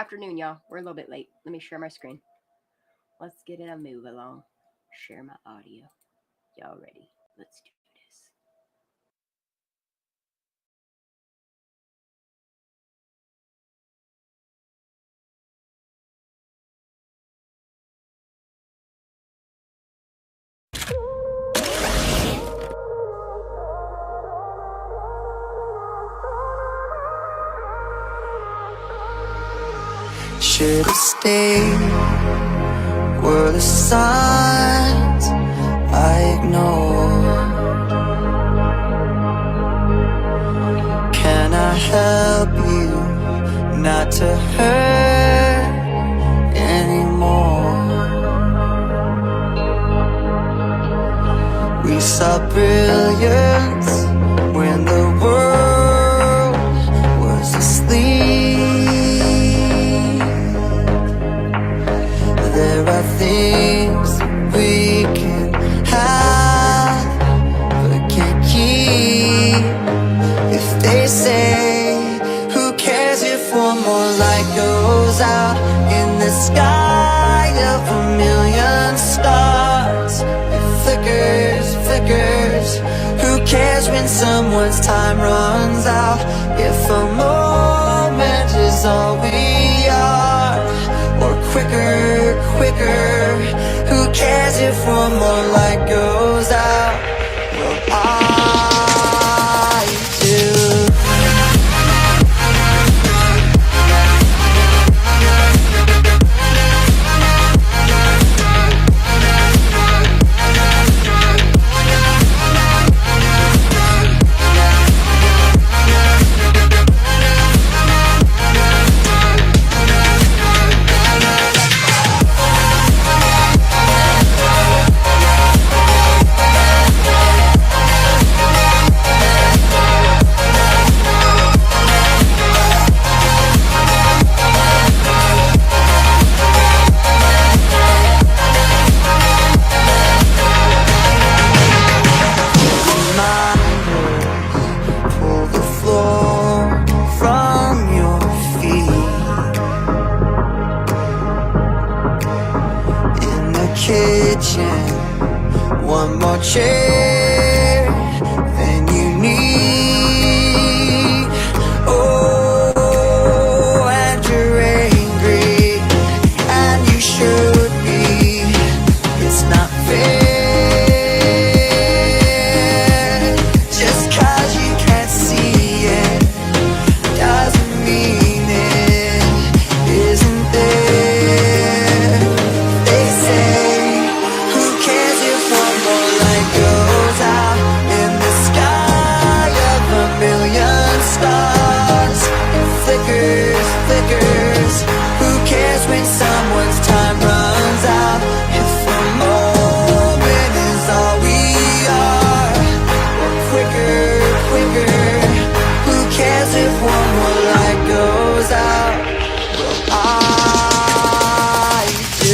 Afternoon, y'all. We're a little bit late. Let me share my screen. Let's get it a move along. Share my audio. Y'all ready? Let's do this. Should have stayed, were the signs I ignored. Can I help you not to hurt anymore? We saw brilliance when the world was asleep. There are things we can have but can't keep. If they say, who cares if one more light goes out in the sky of a million stars? It flickers, flickers. Who cares when someone's time runs out? If a moment is all we are, or quicker, quicker. Who cares if one more light goes out? Well, I do. One more chair than you need. Oh, and you're angry, and you should be. It's not fair. Just 'cause you can't see it doesn't mean it isn't there. They say, goes out in the sky of a million stars. It flickers, flickers. Who cares when someone's time runs out? If a moment is all we are, or quicker, quicker. Who cares if one more light goes out? Well, I do.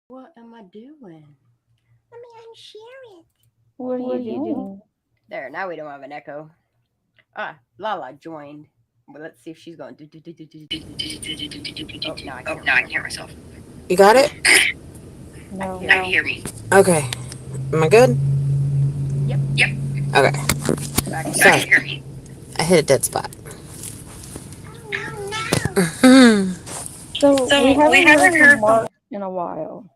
What am I doing? Let me unshare it. What are you doing? There, now we don't have an echo. Ah, Lala joined. But let's see if she's going. Oh, now I can't hear myself. You got it? No. Now you hear me. Okay. Am I good? Yep. Okay. Back to Sorry, hear me. I hit a dead spot. Oh no. So we So we haven't heard haven't from heard from. Mark in a while.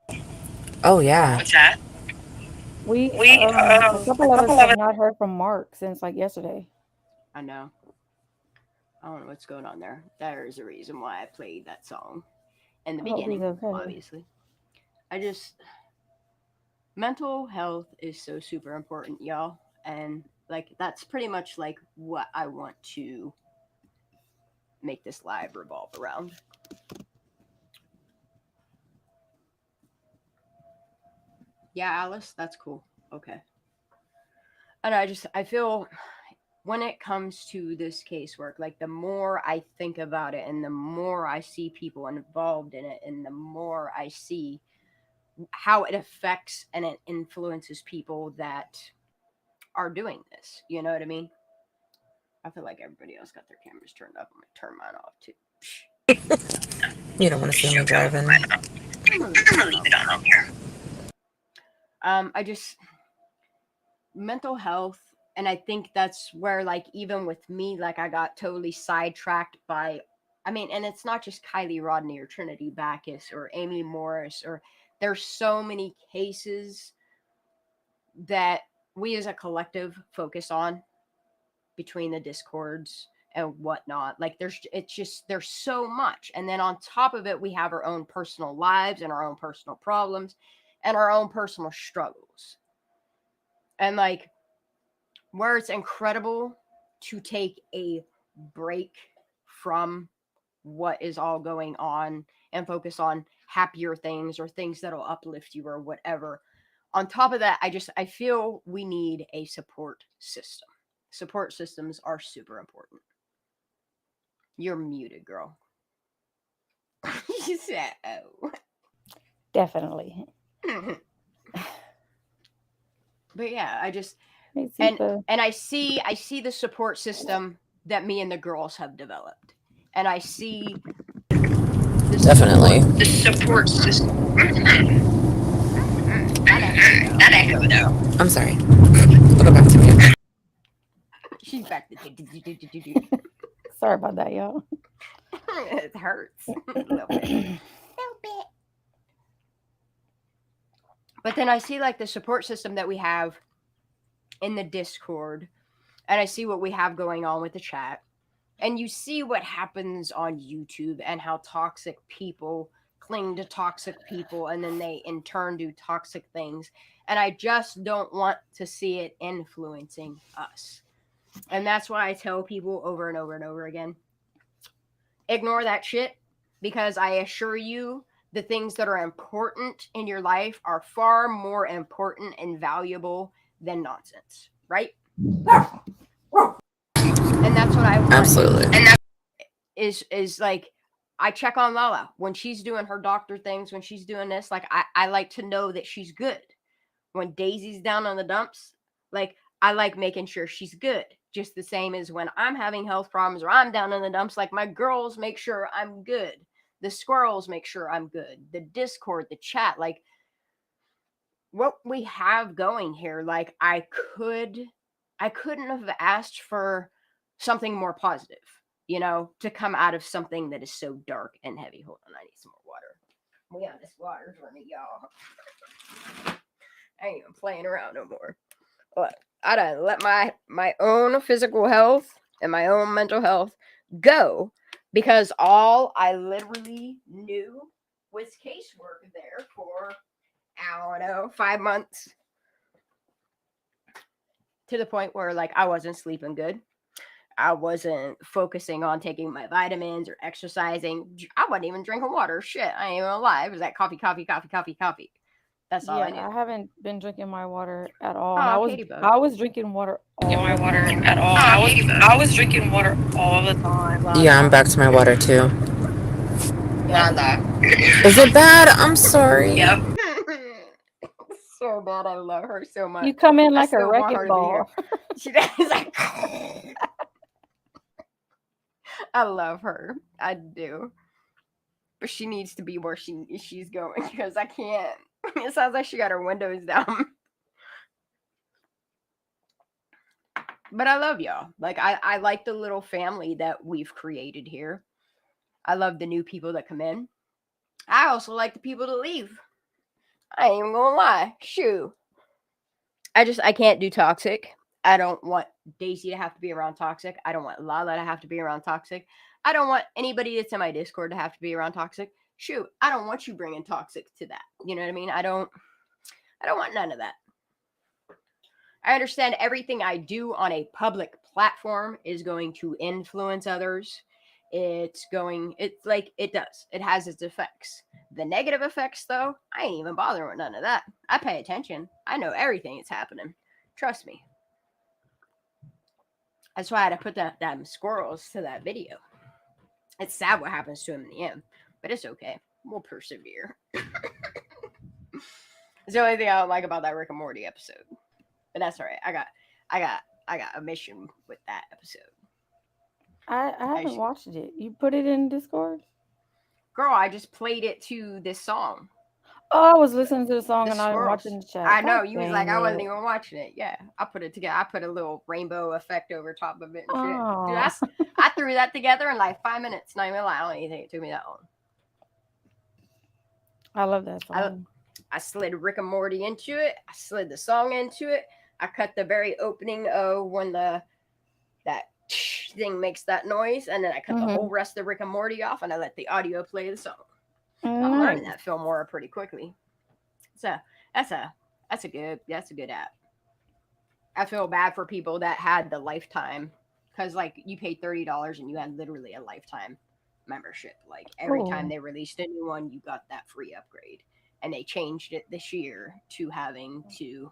Oh yeah, What's that? We We a a couple of us couple of have us. not heard from Mark since like yesterday. I know. I don't know what's going on there. There is a reason why I played that song in the I hope he's beginning, okay. obviously. I just mental health is so super important, y'all. And like that's pretty much like what I want to make this live revolve around. Yeah, Alice, that's cool. Okay. And I feel when it comes to this casework, like the more I think about it and the more I see people involved in it and the more I see how it affects and it influences people that are doing this. You know what I mean? I feel like everybody else got their cameras turned up. I'm gonna turn mine off too. you don't want to see me driving. I'm gonna leave it on here. I just mental health, and I think that's where like even with me, like I got totally sidetracked by. I mean, and it's not just Kylie Rodney or Trinity Backus or Amy Morris or there's so many cases that we as a collective focus on between the discords and whatnot. Like there's so much. And then on top of it, we have our own personal lives and our own personal problems and our own personal struggles. And like where it's incredible to take a break from what is all going on and focus on happier things or things that'll uplift you or whatever. On top of that, I feel we need a support system. Support systems are super important. You're muted, girl. You said, oh. Definitely. But yeah, I just Hey, and Zipa. I see the support system that me and the girls have developed. And I see Definitely. the support system. That echo though. I'm sorry. We'll go back to mute. She's back to Sorry about that, y'all. it hurts a little bit. Little bit. But then I see like the support system that we have in the Discord, and I see what we have going on with the chat, and you see what happens on YouTube and how toxic people cling to toxic people and then they in turn do toxic things. And I just don't want to see it influencing us. And that's why I tell people over and over and over again, ignore that shit, because I assure you the things that are important in your life are far more important and valuable than nonsense, right? And that's what I want. Absolutely. And that is like I check on Lala when she's doing her doctor things, when she's doing this, like I like to know that she's good. When Daisy's down on the dumps, like I like making sure she's good. Just the same as when I'm having health problems or I'm down in the dumps, like my girls make sure I'm good. The squirrels make sure I'm good. The Discord, the chat, like what we have going here, like I couldn't have asked for something more positive, you know, to come out of something that is so dark and heavy. Hold on, I need some more water. We got this water for me, y'all. I ain't even playing around no more. But I done let my own physical health and my own mental health go because all I literally knew was casework there for, I don't know, 5 months. To the point where like I wasn't sleeping good. I wasn't focusing on taking my vitamins or exercising. I wasn't even drinking water. Shit, I ain't even alive. It was that coffee. That's all I Yeah, knew. I haven't been drinking my water at all. And Oh, Katie Bug. I was drinking water all My the water time. at all. I was drinking water all the time. Yeah, I'm back to my water too. Lala. Is it bad? I'm sorry. Yep. So bad. I love her so much. You come in I like a still want her wrecking to be here. ball. She does. Like, I love her. I do. But she needs to be where she's going because I can't. It sounds like she got her windows down. But I love y'all. Like I like the little family that we've created here. I love the new people that come in. I also like the people that leave. I ain't even gonna lie. Shoo. I can't do toxic. I don't want Daisy to have to be around toxic. I don't want Lala to have to be around toxic. I don't want anybody that's in my Discord to have to be around toxic. Shoot, I don't want you bringing toxic to that. You know what I mean? I don't want none of that. I understand everything I do on a public platform is going to influence others. It's like it does. It has its effects. The negative effects, though, I ain't even bothering with none of that. I pay attention. I know everything that's happening. Trust me. That's why I had to put them squirrels to that video. It's sad what happens to him in the end, but it's okay. We'll persevere. It's the only thing I don't like about that Rick and Morty episode. But that's all right. I got a mission with that episode. I haven't watched it. You put it in Discord? Girl, I just played it to this song. Oh, I was listening to the song and I was watching the chat. I know. You was like, I wasn't even watching it. Yeah. I put it together. I put a little rainbow effect over top of it and shit. Dude, I threw that together in like 5 minutes. Not even lie. I don't even think it took me that long. I love that song. I slid Rick and Morty into it. I slid the song into it. I cut the very opening when that thing makes that noise, and then I cut the whole rest of Rick and Morty off, and I let the audio play the song. I'm learning that Filmora pretty quickly. So that's a good app. I feel bad for people that had the lifetime, because like you paid $30 and you had literally a lifetime membership. Like every time they released a new one, you got that free upgrade, and they changed it this year to having to.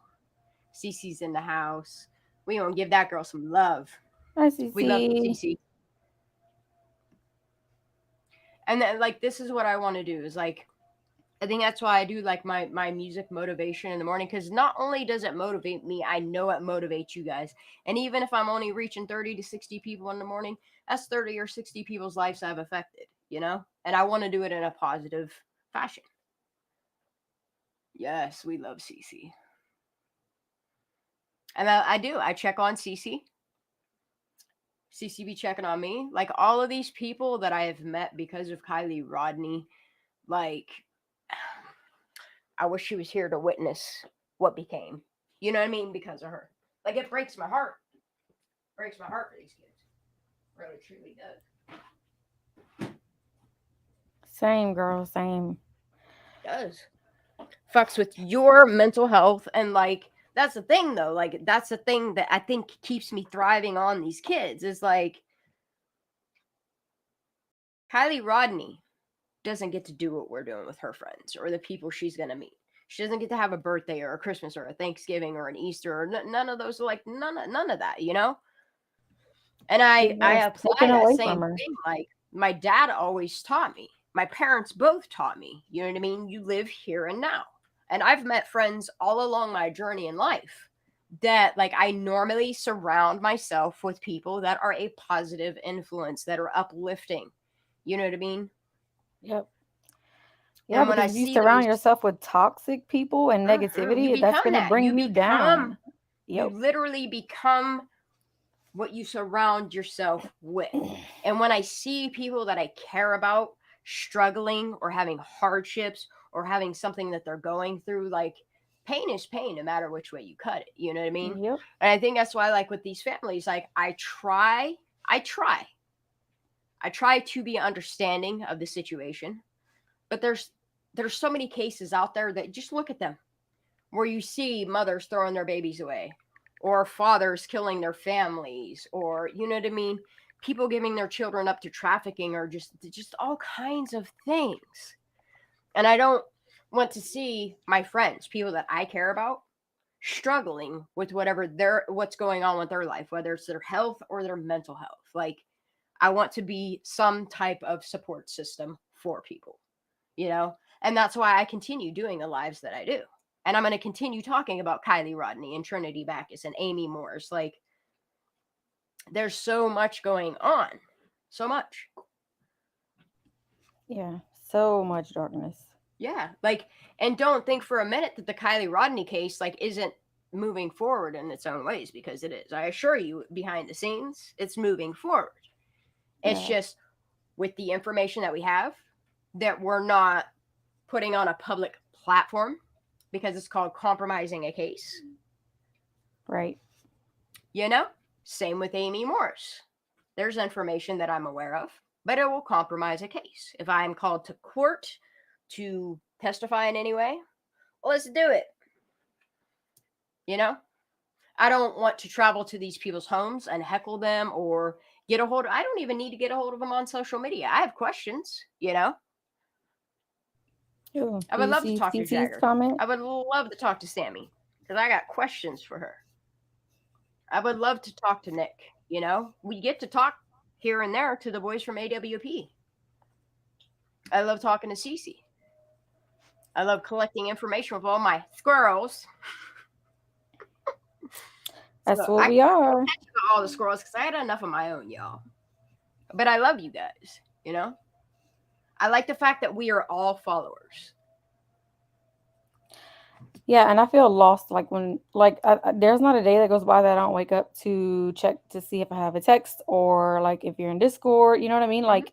Cece's in the house. We gonna give that girl some love. Hi, Cece. We love Cece. And then, like, this is what I want to do is like, I think that's why I do like my music motivation in the morning, because not only does it motivate me, I know it motivates you guys. And even if I'm only reaching 30 to 60 people in the morning, that's 30 or 60 people's lives I've affected, you know? And I want to do it in a positive fashion. Yes, we love Cece. And I do. I check on Cece. Cece be checking on me. Like all of these people that I have met because of Kylie Rodney, like I wish she was here to witness what became. You know what I mean? Because of her. Like it breaks my heart. Breaks my heart for these kids. Really, truly does. Same, girl. Same. It does. Fucks with your mental health, and like that's the thing though, like that's the thing that I think keeps me thriving on these kids is like Kylie Rodney doesn't get to do what we're doing with her friends or the people she's gonna meet. She doesn't get to have a birthday or a Christmas or a Thanksgiving or an Easter or none of those, like none of that, you know. And I apply that same thing. Like my dad always taught me, my parents both taught me, you know what I mean, you live here and now. And I've met friends all along my journey in life that like I normally surround myself with people that are a positive influence, that are uplifting. You know what I mean? Yep. Yeah, and when I see you surround yourself with toxic people and negativity, that's going to bring you down. Yep. You literally become what you surround yourself with. And when I see people that I care about struggling or having hardships or having something that they're going through, like pain is pain no matter which way you cut it, you know what I mean? Yep. And I think that's why, like with these families, like I try to be understanding of the situation, but there's so many cases out there that just look at them where you see mothers throwing their babies away or fathers killing their families, or you know what I mean, people giving their children up to trafficking, or just all kinds of things. And I don't want to see my friends, people that I care about, struggling with what's going on with their life, whether it's their health or their mental health. Like, I want to be some type of support system for people, you know? And that's why I continue doing the lives that I do. And I'm going to continue talking about Kylie Rodney and Trinity Backus and Amy Morris. Like, there's so much going on. So much. Yeah. So much darkness. Yeah. Like, and don't think for a minute that the Kylie Rodney case, like, isn't moving forward in its own ways, because it is. I assure you, behind the scenes, it's moving forward. It's just with the information that we have that we're not putting on a public platform, because it's called compromising a case. Right. You know? Same with Amy Morris. There's information that I'm aware of, but it will compromise a case. If I'm called to court to testify in any way, well, let's do it. You know? I don't want to travel to these people's homes and heckle them or get a hold of. I don't even need to get a hold of them on social media. I have questions, you know? Ooh, I would love to talk to Jagger. Comment? I would love to talk to Sammy, because I got questions for her. I would love to talk to Nick, you know? We get to talk here and there to the boys from AWP. I love talking to Cece. I love collecting information with all my squirrels. That's what we are. All the squirrels, because I had enough of my own, y'all. But I love you guys, you know? I like the fact that we are all followers. Yeah, and I feel lost, like when, like, there's not a day that goes by that I don't wake up to check to see if I have a text, or like if you're in Discord, you know what I mean? Mm-hmm.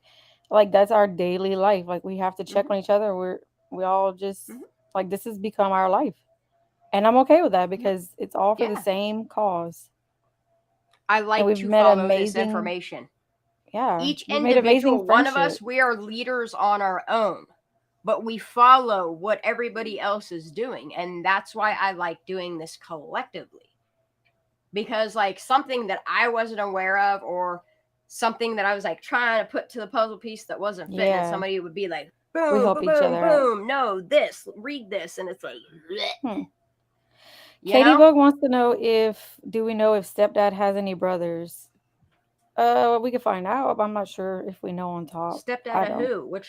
Like that's our daily life. Like we have to check on each other. We all just like, this has become our life, and I'm okay with that because it's all for the same cause. I like to follow this information. Yeah, each individual one of us, we are leaders on our own, but we follow what everybody else is doing. And that's why I like doing this collectively, because like something that I wasn't aware of, or something that I was like trying to put to the puzzle piece that wasn't fitting, and somebody would be like, boom, we help boom, each boom, other boom, out. no, this, read this, and it's like, Katie Bug wants to know do we know if stepdad has any brothers? We can find out, but I'm not sure if we know on top. Stepdad of who? Which?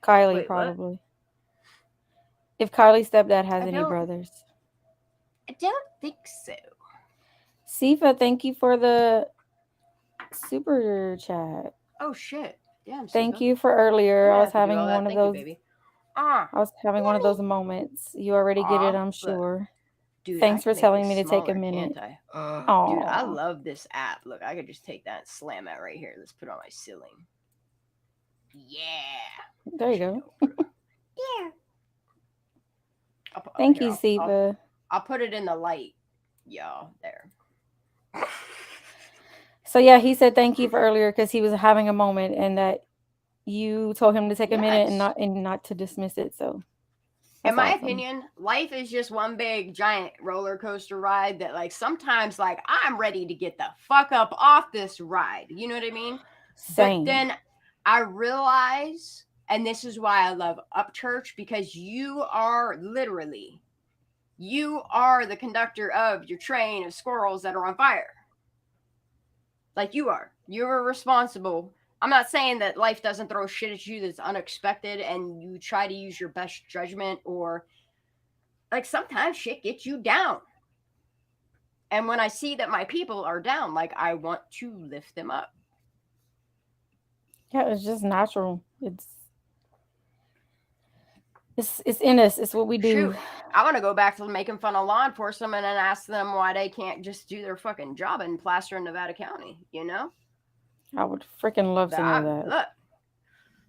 Kylie, wait, probably. What? If Kylie's stepdad has any brothers. I don't think so. Sifa, thank you for the super chat. Oh shit. Damn, Sifa. Thank you for earlier. I was having one of those. I was having one of those moments. You already get it, I'm sure. Dude, thanks for telling me to take a minute. Dude, I love this app. Look, I could just take that and slam that right here. Let's put it on my ceiling. Yeah. There you go. Yeah. Thank you, Siva. I'll put it in the light, y'all. There. So yeah, he said thank you for earlier because he was having a moment, and that you told him to take a minute and not to dismiss it. So, in my opinion, life is just one big giant roller coaster ride that, like, sometimes, like, I'm ready to get the fuck up off this ride. You know what I mean? Same. But then I realize, and this is why I love Upchurch, because you are the conductor of your train of squirrels that are on fire. Like you're responsible. I'm not saying that life doesn't throw shit at you that's unexpected and you try to use your best judgment, or like sometimes shit gets you down. And when I see that my people are down, like I want to lift them up. Yeah, it's just natural. It's in us. It's what we do. Shoot, I want to go back to making fun of law enforcement and ask them why they can't just do their fucking job in Placer in Nevada County, you know? I would freaking love to know that. Look,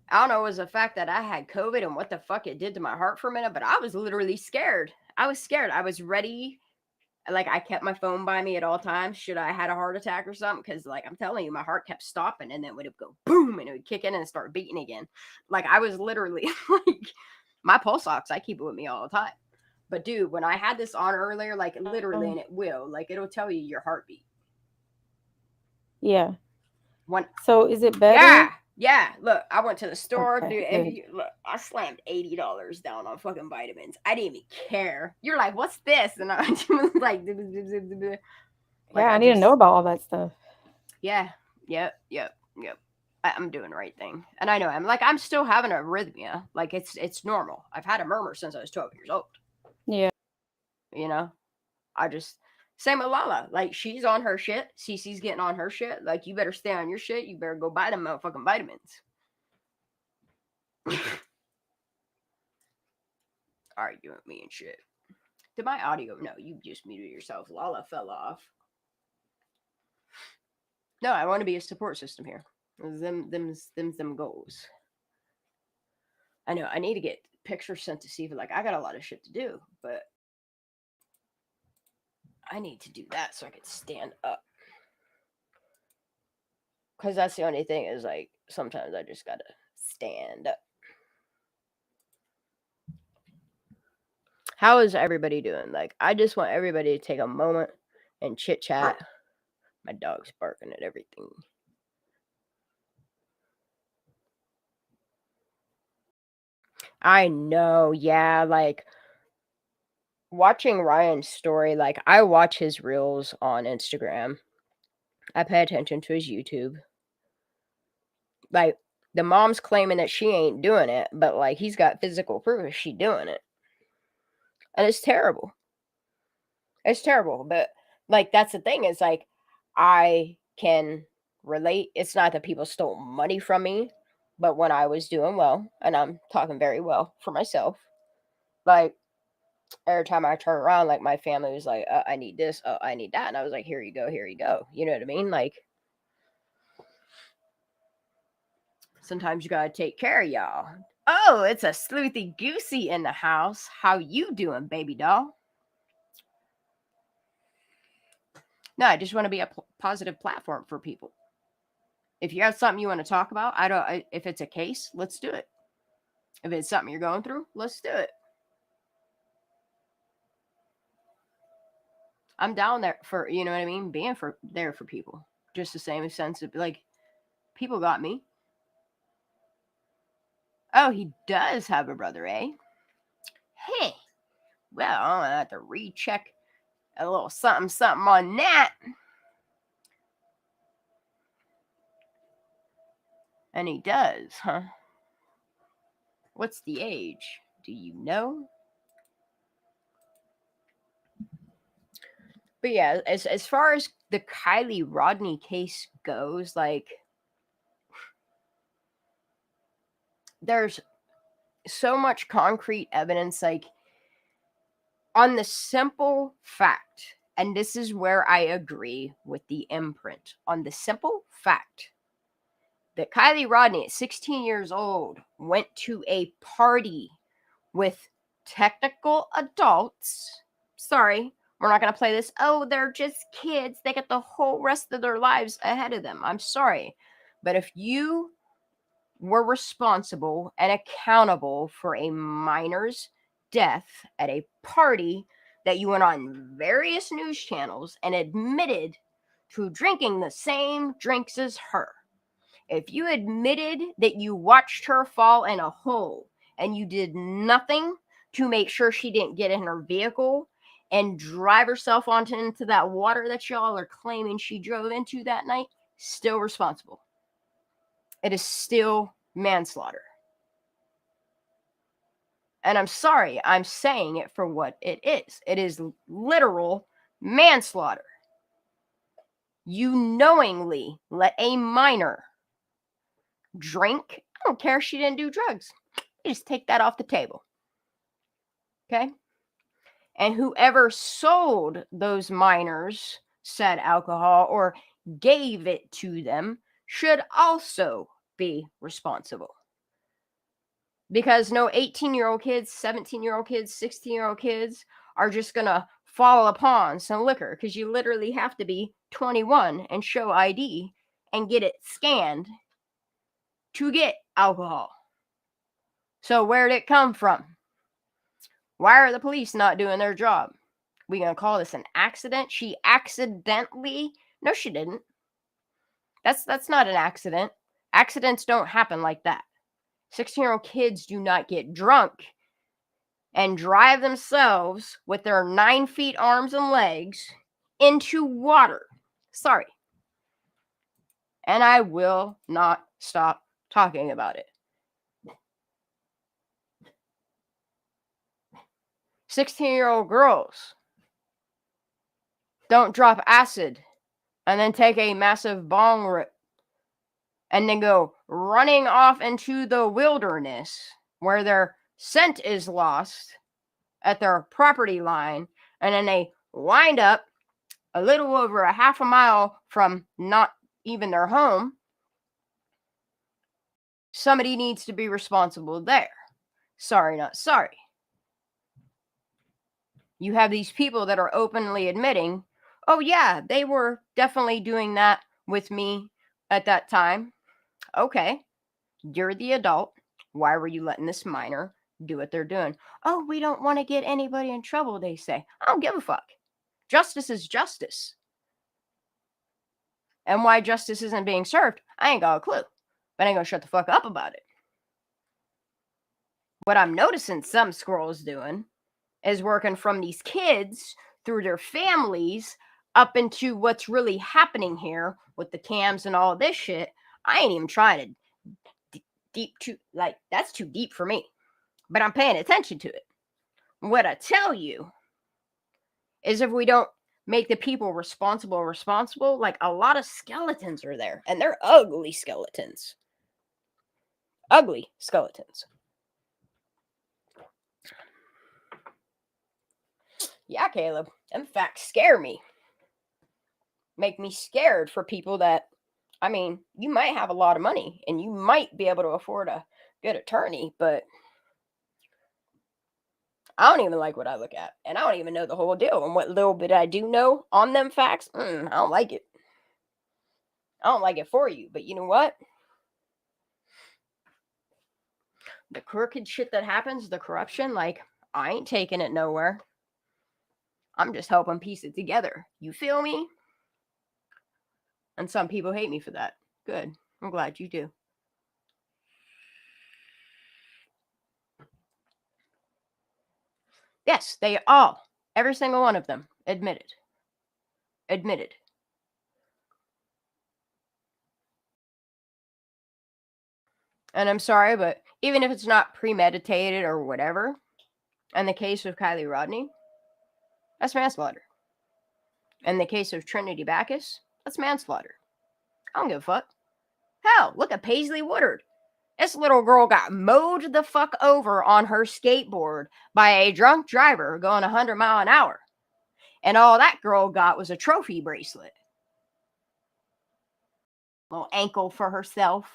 I don't know, it was the fact that I had COVID and what the fuck it did to my heart for a minute, but I was literally scared. I was scared. I was ready. Like, I kept my phone by me at all times. Should I had a heart attack or something? Because, like, I'm telling you, my heart kept stopping, and then it would go boom, and it would kick in and start beating again. Like, I was literally, like, my pulse ox, I keep it with me all the time. But, dude, when I had this on earlier, like, literally, and it'll tell you your heartbeat. Yeah. So, is it better? Yeah. Yeah, look, I went to the store, dude. Look, I slammed $80 down on fucking vitamins. I didn't even care. You're like, what's this? And I was like, I need to know about all that stuff. Yeah, yep. I'm doing the right thing, and I know I'm still having an arrhythmia. Like it's normal. I've had a murmur since I was 12 years old. Yeah, you know, same with Lala. Like, she's on her shit. Cece's getting on her shit. Like, you better stay on your shit. You better go buy them motherfucking vitamins. Arguing with me and shit. Did my audio? No, you just muted yourself. Lala fell off. No, I want to be a support system here. Them goals. I know I need to get pictures sent to Steve. Like, I got a lot of shit to do, but I need to do that so I can stand up. Because that's the only thing is, like, sometimes I just gotta stand up. How is everybody doing? Like, I just want everybody to take a moment and chit chat. My dog's barking at everything. I know, yeah, like watching Ryan's story, like I watch his reels on Instagram. I pay attention to his YouTube. Like, the mom's claiming that she ain't doing it, but like he's got physical proof she doing it. And it's terrible. It's terrible. But like that's the thing, is like I can relate. It's not that people stole money from me, but when I was doing well, and I'm talking very well for myself, like every time I turn around, like my family was like, I need this, I need that. And I was like, here you go, here you go. You know what I mean? Like, sometimes you gotta take care of y'all. Oh, it's a sleuthy goosey in the house. How you doing, baby doll? No, I just want to be a positive platform for people. If you have something you want to talk about, if it's a case, let's do it. If it's something you're going through, let's do it. I'm down there for, you know what I mean? Being there for people. Just the same sense of like, people got me. Oh, he does have a brother, eh? Hey, well, I'm gonna have to recheck a little something on that. And he does, huh? What's the age? Do you know? But yeah, as far as the Kylie Rodney case goes, like, there's so much concrete evidence, like, on the simple fact, and this is where I agree with the imprint, on the simple fact that Kylie Rodney, at 16 years old, went to a party with technical adults. Sorry, we're not going to play this. Oh, they're just kids. They get the whole rest of their lives ahead of them. I'm sorry. But if you were responsible and accountable for a minor's death at a party that you went on various news channels and admitted to drinking the same drinks as her, if you admitted that you watched her fall in a hole and you did nothing to make sure she didn't get in her vehicle and drive herself into that water that y'all are claiming she drove into that night, still responsible. It is still manslaughter. And I'm sorry, I'm saying it for what it is. It is literal manslaughter. You knowingly let a minor drink. I don't care if she didn't do drugs. You just take that off the table. Okay? And whoever sold those minors said alcohol or gave it to them should also be responsible. Because no 18-year-old kids, 17-year-old kids, 16-year-old kids are just going to fall upon some liquor, because you literally have to be 21 and show ID and get it scanned to get alcohol. So where'd it come from? Why are the police not doing their job? We gonna call this an accident? She accidentally? No, she didn't. That's not an accident. Accidents don't happen like that. 16-year-old kids do not get drunk and drive themselves with their 9 feet arms and legs into water. Sorry. And I will not stop talking about it. 16-year-old girls don't drop acid and then take a massive bong rip and then go running off into the wilderness where their scent is lost at their property line, and then they wind up a little over a half a mile from not even their home, somebody needs to be responsible there. Sorry, not sorry. You have these people that are openly admitting, oh yeah, they were definitely doing that with me at that time. Okay, you're the adult. Why were you letting this minor do what they're doing? Oh, we don't want to get anybody in trouble, they say. I don't give a fuck. Justice is justice. And why justice isn't being served, I ain't got a clue. But I ain't gonna shut the fuck up about it. What I'm noticing some squirrels doing is working from these kids through their families up into what's really happening here with the cams and all this shit. I ain't even trying to deep to like that's too deep for me. But I'm paying attention to it. What I tell you is if we don't make the people responsible, like a lot of skeletons are there, and they're ugly skeletons. Ugly skeletons. Yeah, Caleb, them facts scare me. Make me scared for people that, I mean, you might have a lot of money and you might be able to afford a good attorney, but I don't even like what I look at. And I don't even know the whole deal. And what little bit I do know on them facts, I don't like it. I don't like it for you. But you know what? The crooked shit that happens, the corruption, like, I ain't taking it nowhere. I'm just helping piece it together. You feel me? And some people hate me for that. Good. I'm glad you do. Yes, they all, every single one of them, admitted. Admitted. And I'm sorry, but even if it's not premeditated or whatever, in the case of Kylie Rodney, that's manslaughter. In the case of Trinity Backus, that's manslaughter. I don't give a fuck. Hell, look at Paisley Woodard. This little girl got mowed the fuck over on her skateboard by a drunk driver going 100 miles an hour. And all that girl got was a trophy bracelet. Little ankle for herself,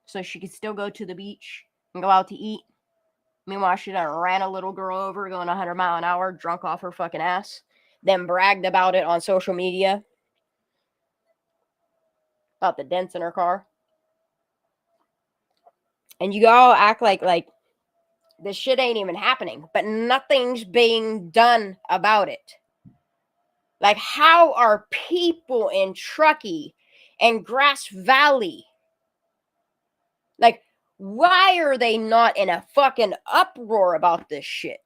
so she could still go to the beach and go out to eat. Meanwhile, she done ran a little girl over going 100 miles an hour, drunk off her fucking ass. Then bragged about it on social media. About the dents in her car. And you all act like this shit ain't even happening. But nothing's being done about it. Like, how are people in Truckee and Grass Valley, like, why are they not in a fucking uproar about this shit?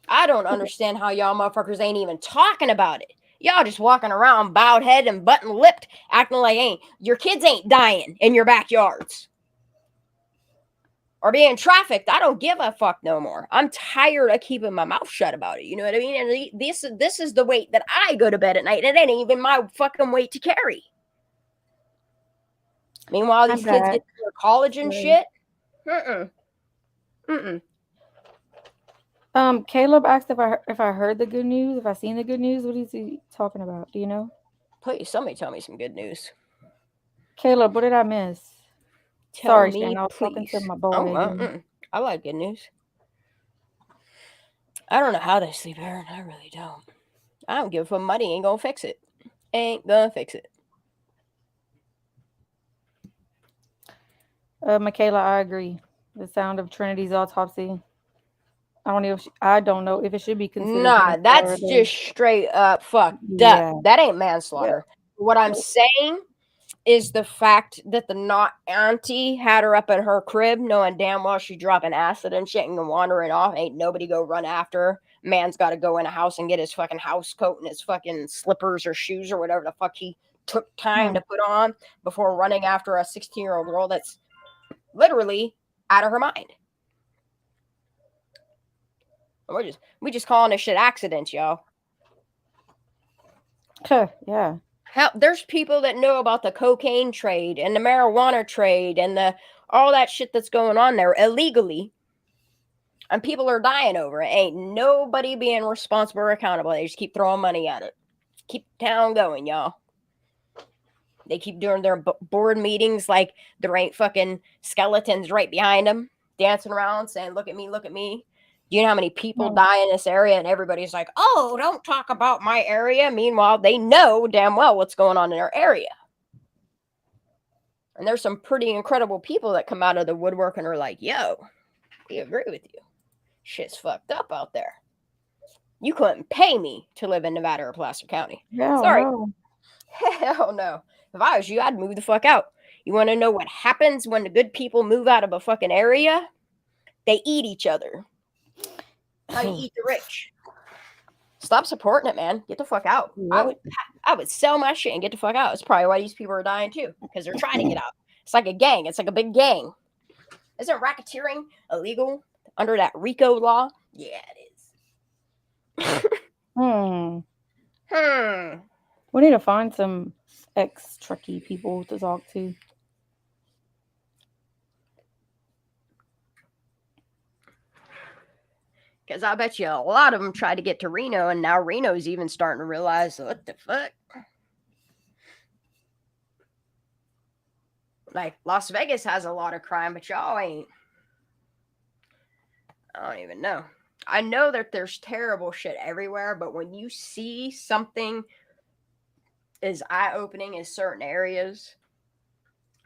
I don't understand how y'all motherfuckers ain't even talking about it. Y'all just walking around bowed head and button-lipped, acting like your kids ain't dying in your backyards. Or being trafficked. I don't give a fuck no more. I'm tired of keeping my mouth shut about it. You know what I mean? And this is the weight that I go to bed at night. It ain't even my fucking weight to carry. Meanwhile, these kids get to college and shit. Caleb asked if I heard the good news, if I seen the good news. What is he talking about? Do you know? Please, somebody tell me some good news. Caleb, what did I miss? Sorry, Stan, I was talking to my boy. I like good news. I don't know how they sleep, Aaron. I really don't. I don't give a fuck. Money ain't gonna fix it. Ain't gonna fix it. Michaela, I agree. The sound of Trinity's autopsy. I don't know if it should be considered. Nah, that's just straight up fucked up. That ain't manslaughter. Yeah. What I'm saying is the fact that the not auntie had her up in her crib, knowing damn well she dropping acid and shit and wandering off. Ain't nobody go run after her. Man's got to go in a house and get his fucking house coat and his fucking slippers or shoes or whatever the fuck he took time to put on before running after a 16-year-old girl that's literally out of her mind. We just calling this shit accidents, y'all. Yeah. Hell, there's people that know about the cocaine trade and the marijuana trade and all that shit that's going on there illegally. And people are dying over it. Ain't nobody being responsible or accountable. They just keep throwing money at it. Keep the town going, y'all. They keep doing their board meetings like there ain't fucking skeletons right behind them, dancing around saying, look at me, look at me. Do you know how many people die in this area? And everybody's like, oh, don't talk about my area. Meanwhile, they know damn well what's going on in their area. And there's some pretty incredible people that come out of the woodwork and are like, yo, we agree with you. Shit's fucked up out there. You couldn't pay me to live in Nevada or Placer County. Sorry. No. Hell no. If I was you, I'd move the fuck out. You want to know what happens when the good people move out of a fucking area? They eat each other. How you eat the rich. Stop supporting it, man. Get the fuck out. Yep. I would sell my shit and get the fuck out. It's probably why these people are dying too, because they're trying to get out. It's like a gang. It's like a big gang. Isn't racketeering illegal under that RICO law? Yeah, it is. We need to find some ex-truckee people to talk to. Because I bet you a lot of them tried to get to Reno, and now Reno's even starting to realize, what the fuck? Like, Las Vegas has a lot of crime, but y'all ain't. I don't even know. I know that there's terrible shit everywhere, but when you see something as eye-opening as certain areas,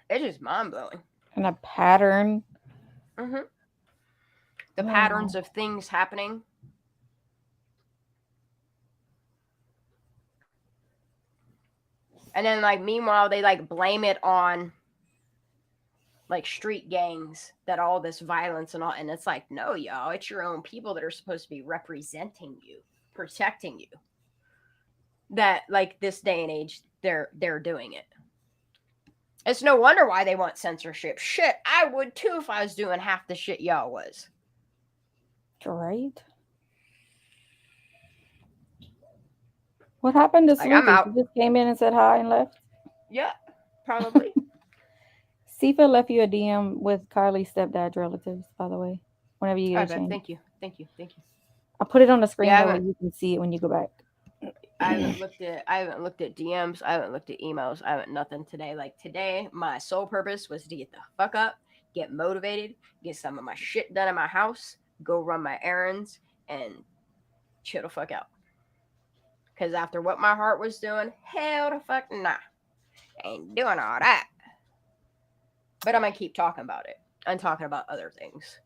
it's just mind-blowing. And a pattern. Mm-hmm. The patterns of things happening. And then, like, meanwhile, they, like, blame it on, like, street gangs that all this violence and all. And it's like, no, y'all, it's your own people that are supposed to be representing you, protecting you. That, like, this day and age, they're doing it. It's no wonder why they want censorship. Shit, I would, too, if I was doing half the shit y'all was. Right. What happened to Snoopy? He just came in and said hi and left? Yeah, probably. Sifa left you a DM with Kylie's stepdad's relatives, by the way. Whenever you get a chance. Thank you. I'll put it on the screen so you can see it when you go back. I haven't looked at DMs. I haven't looked at emails. I haven't nothing today. Like today, my sole purpose was to get the fuck up, get motivated, get some of my shit done in my house, go run my errands, and chill the fuck out. Because after what my heart was doing, hell the fuck nah. Ain't doing all that. But I'm going to keep talking about it. I'm talking about other things.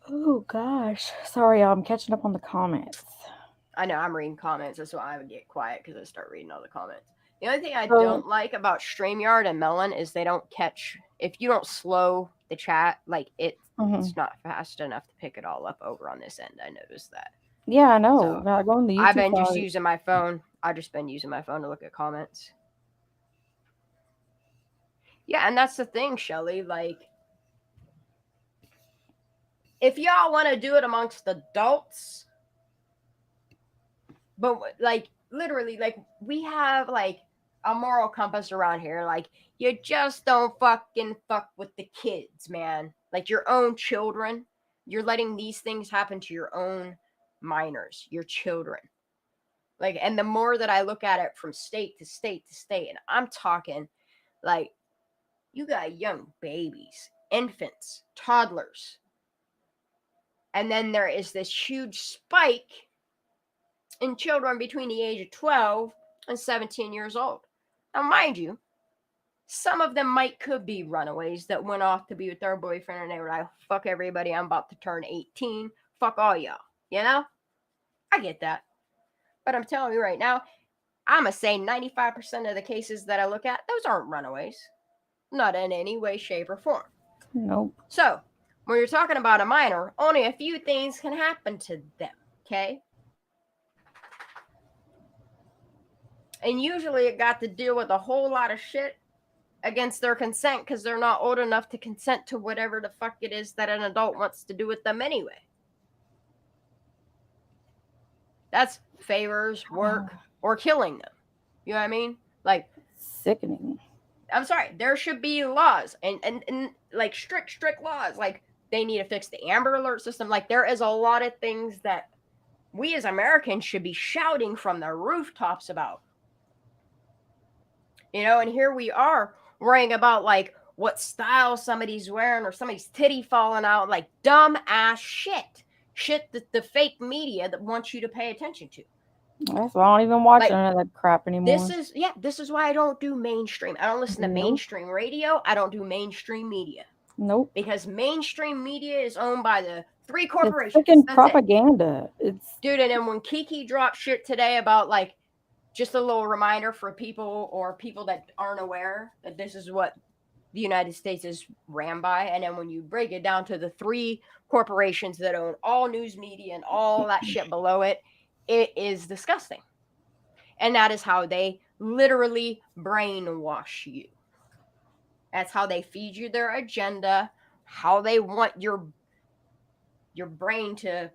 Oh, gosh. Sorry, y'all. I'm catching up on the comments. I know. I'm reading comments. That's why I would get quiet, because I start reading all the comments. The only thing I don't like about StreamYard and Melon is they don't catch... If you don't slow the chat, like, it's not fast enough to pick it all up over on this end. I noticed that. Yeah, I know. So, going to YouTube I've been just using my phone. I've just been using my phone to look at comments. Yeah, and that's the thing, Shelly. Like, if y'all want to do it amongst adults, but, like, literally, like, we have, like, a moral compass around here. Like, you just don't fucking fuck with the kids, man. Like, your own children. You're letting these things happen to your own minors, your children. Like, and the more that I look at it from state to state to state, and I'm talking, like, you got young babies, infants, toddlers. And then there is this huge spike in children between the age of 12 and 17 years old. Now, mind you, some of them could be runaways that went off to be with their boyfriend and they were like, fuck everybody, I'm about to turn 18. Fuck all y'all. You know? I get that. But I'm telling you right now, I'm going to say 95% of the cases that I look at, those aren't runaways. Not in any way, shape, or form. Nope. So, when you're talking about a minor, only a few things can happen to them, okay? And usually it got to deal with a whole lot of shit against their consent because they're not old enough to consent to whatever the fuck it is that an adult wants to do with them anyway. That's favors, work, or killing them. You know what I mean? Like, sickening. I'm sorry, there should be laws and like strict laws. Like they need to fix the Amber Alert system. Like there is a lot of things that we as Americans should be shouting from the rooftops about. And here we are worrying about like what style somebody's wearing or somebody's titty falling out, like dumb ass shit that the fake media that wants you to pay attention to. That's why I don't even watch none of that crap anymore. This is why I don't do mainstream. I don't listen to mainstream radio. I don't do mainstream media. Nope. Because mainstream media is owned by the 3 corporations. It's freaking propaganda. Dude, and then when Kiki dropped shit today about like just a little reminder for people or people that aren't aware that this is what the United States is ran by. And then when you break it down to the 3 corporations that own all news media and all that shit below it, it is disgusting. And that is how they literally brainwash you. That's how they feed you their agenda, how they want your brain to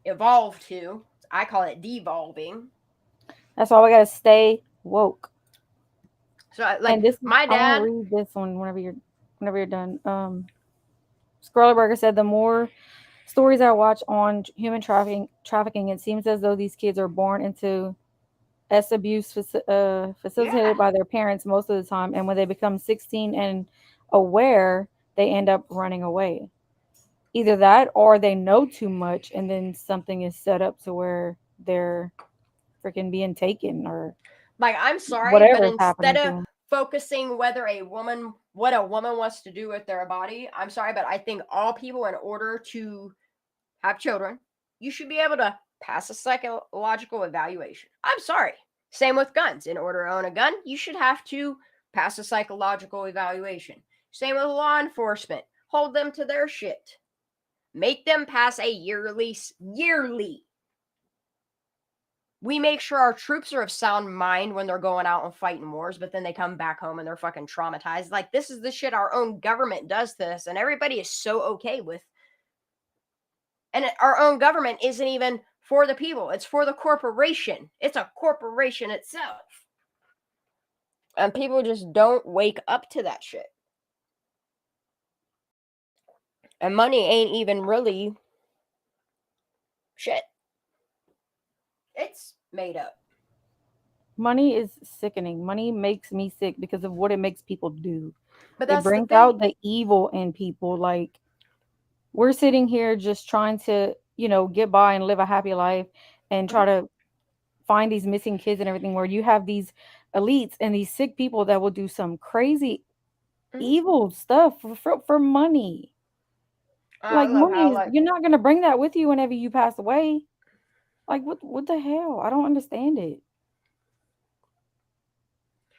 evolve to. I call it devolving. That's why we gotta stay woke. So, like, my dad. I want to read this one whenever you're done. Scrollerberger said, the more stories I watch on human trafficking, it seems as though these kids are born into abuse facilitated by their parents most of the time, and when they become 16 and aware, they end up running away. Either that, or they know too much, and then something is set up to where they're freaking being taken, or like, I'm sorry, whatever but instead of focusing what a woman wants to do with their body, I'm sorry, but I think all people, in order to have children, you should be able to pass a psychological evaluation. I'm sorry. Same with guns. In order to own a gun, you should have to pass a psychological evaluation. Same with law enforcement. Hold them to their shit. Make them pass a yearly. We make sure our troops are of sound mind when they're going out and fighting wars, but then they come back home and they're fucking traumatized. Like, this is the shit our own government does to us, and everybody is so okay with. And our own government isn't even for the people. It's for the corporation. It's a corporation itself. And people just don't wake up to that shit. And money ain't even really shit. It's made up. Money is sickening. Money makes me sick because of what it makes people do. But that's it brings out the evil in people. Like, we're sitting here just trying to, get by and live a happy life and try to find these missing kids and everything, where you have these elites and these sick people that will do some crazy evil stuff for money. Like, money is, you're not going to bring that with you whenever you pass away. Like, what the hell? I don't understand it.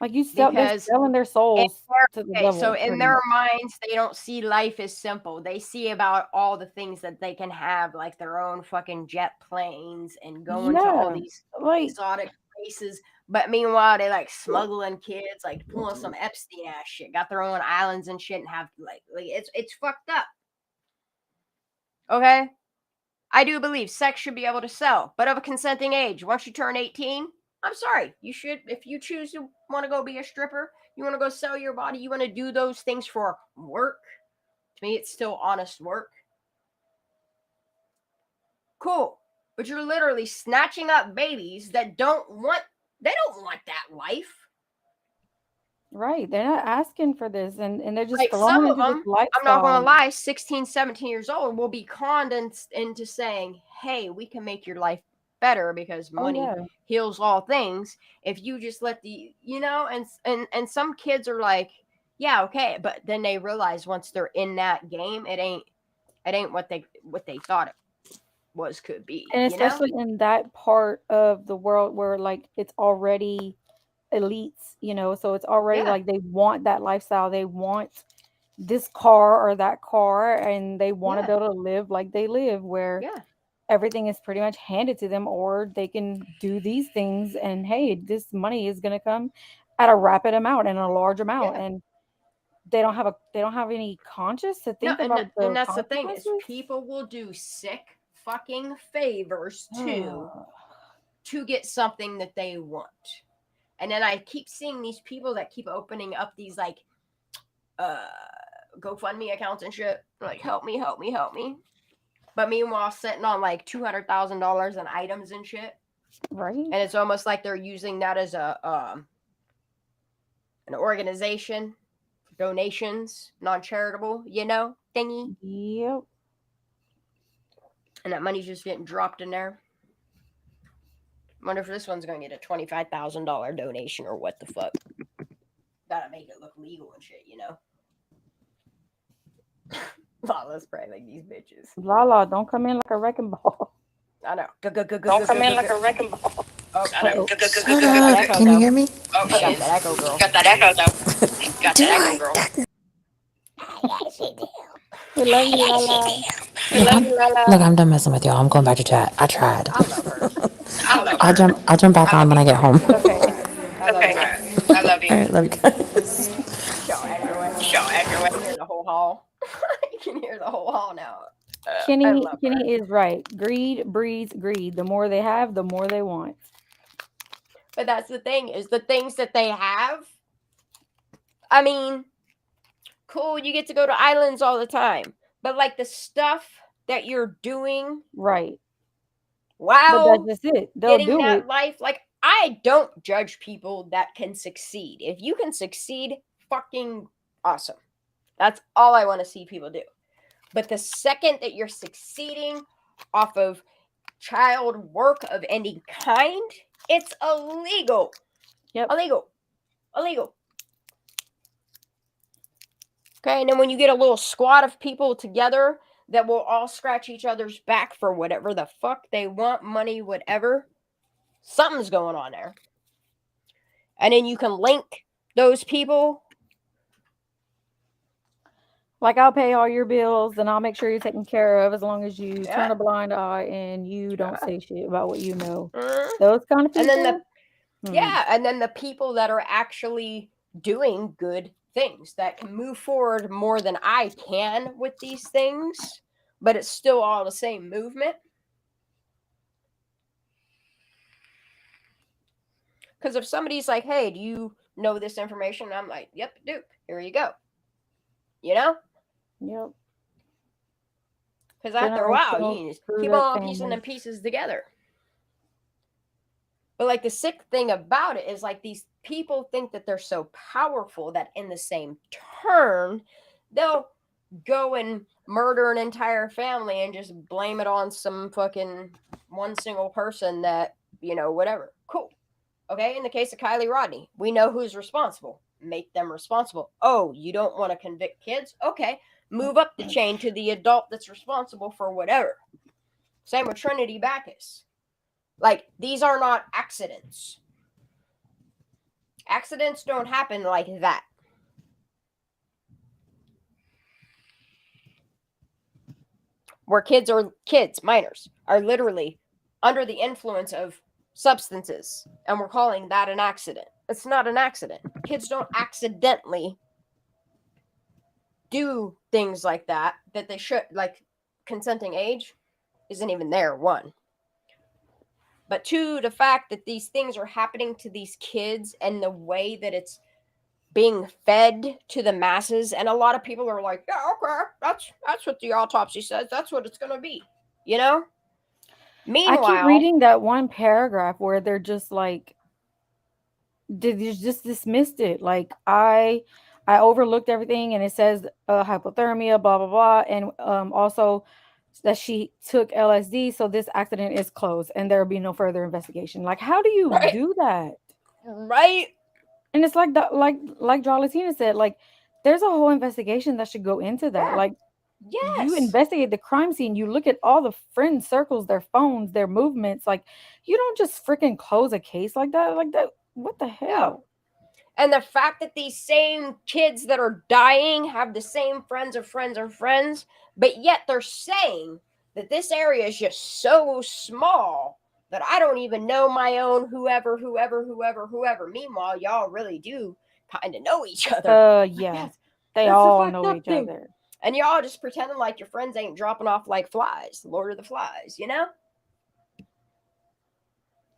Like, they're selling their souls to the devil. So in their minds, they don't see life as simple. They see about all the things that they can have, like their own fucking jet planes and going to all these exotic places. But meanwhile, they like smuggling kids, like pulling some Epstein ass shit, got their own islands and shit, and have like it's fucked up. Okay, I do believe sex should be able to sell, but of a consenting age. Once you turn 18. I'm sorry. You should, if you choose to want to go be a stripper, you want to go sell your body, you want to do those things for work. To me, it's still honest work. Cool. But you're literally snatching up babies that don't want that life. Right. They're not asking for this. And they're just like throwing some into of them, this lifestyle. I'm not going to lie, 16, 17 years old will be conned into saying, hey, we can make your life better because money heals all things. If you just let and some kids are like, yeah, okay, but then they realize once they're in that game, it ain't what they thought it could be. And especially in that part of the world where like it's already elites, so it's already like they want that lifestyle, they want this car or that car, and they want to be able to live like they live, where everything is pretty much handed to them, or they can do these things, and hey, this money is going to come at a rapid amount and a large amount, and they don't have any conscience to think about and that's the thing, is people will do sick fucking favors to get something that they want. And then I keep seeing these people that keep opening up these like GoFundMe accounts and shit. Like, help me, help me, help me. But meanwhile, sitting on like $200,000 in items and shit. Right. And it's almost like they're using that as a an organization, donations, non-charitable, thingy. Yep. And that money's just getting dropped in there. I wonder if this one's going to get a $25,000 donation or what the fuck. Gotta make it look legal and shit, Lala's praying like these bitches. Lala, don't come in like a wrecking ball. I know. Don't come in like a wrecking ball. Oh, I know. Shut up. Can you hear me? Oh, got that echo, girl. Got that echo though. Got that echo, girl. We love you, Lala. We love you, Lala. Look, I'm done messing with y'all. I'm going back to chat. I tried. I love her. I'll jump back on when I get home. Okay. I love Okay. you. I love you. All right, love you guys. Show everywhere. You can hear the whole hall. You can hear the whole hall now. I Kenny love her. is right. Greed breeds greed. The more they have, the more they want. But that's the thing, is the things that they have. I mean, cool, you get to go to islands all the time. But like the stuff that you're doing, Right. wow, But that's just it. They'll getting do that it. life, like I don't judge people that can succeed. If you can succeed, fucking awesome. That's all I want to see people do. But the second that you're succeeding off of child work of any kind, it's illegal. Yep. Illegal. Okay, and then when you get a little squad of people together that will all scratch each other's back for whatever the fuck they want, money, whatever, something's going on there. And then you can link those people. Like, I'll pay all your bills and I'll make sure you're taken care of as long as you Yeah. turn a blind eye and you don't Yeah. say shit about what you know. Mhm. Those kind of people. And then and then the people that are actually doing good things that can move forward more than I can with these things, but it's still all the same movement. Because if somebody's like, hey, do you know this information? I'm like, yep, dude, here you go. Yep. Because after a while, Generational you just screwed keep up on piecing families. them pieces together. But like the sick thing about it is like these people think that they're so powerful that in the same turn, they'll go and murder an entire family and just blame it on some fucking one single person that, whatever. Cool. Okay, in the case of Kylie Rodney, we know who's responsible. Make them responsible. Oh, you don't want to convict kids? Okay, move up the chain to the adult that's responsible for whatever. Same with Trinity Backus. Like, these are not accidents. Accidents don't happen like that. Where minors, are literally under the influence of substances, and we're calling that an accident. It's not an accident. Kids don't accidentally do things like that they should. Like, consenting age isn't even there, one. But two, the fact that these things are happening to these kids and the way that it's being fed to the masses, and a lot of people are like, yeah, okay, that's what the autopsy says. That's what it's going to be, Meanwhile, I keep reading that one paragraph where they're just like, did you just dismissed it? Like, I overlooked everything, and it says hypothermia, blah blah blah, and also that she took LSD, so this accident is closed, and there will be no further investigation. Like, how do you do that? Right? And it's like that, like Jolatina said, like, there's a whole investigation that should go into that. Yeah. Like, yes, you investigate the crime scene, you look at all the friend circles, their phones, their movements. Like, you don't just freaking close a case like that. What the hell? No. And the fact that these same kids that are dying have the same friends of friends of friends, but yet they're saying that this area is just so small that I don't even know my own whoever. Meanwhile, y'all really do kind of know each other. Yeah. Yes, They all know each other. And y'all just pretending like your friends ain't dropping off like flies. Lord of the Flies,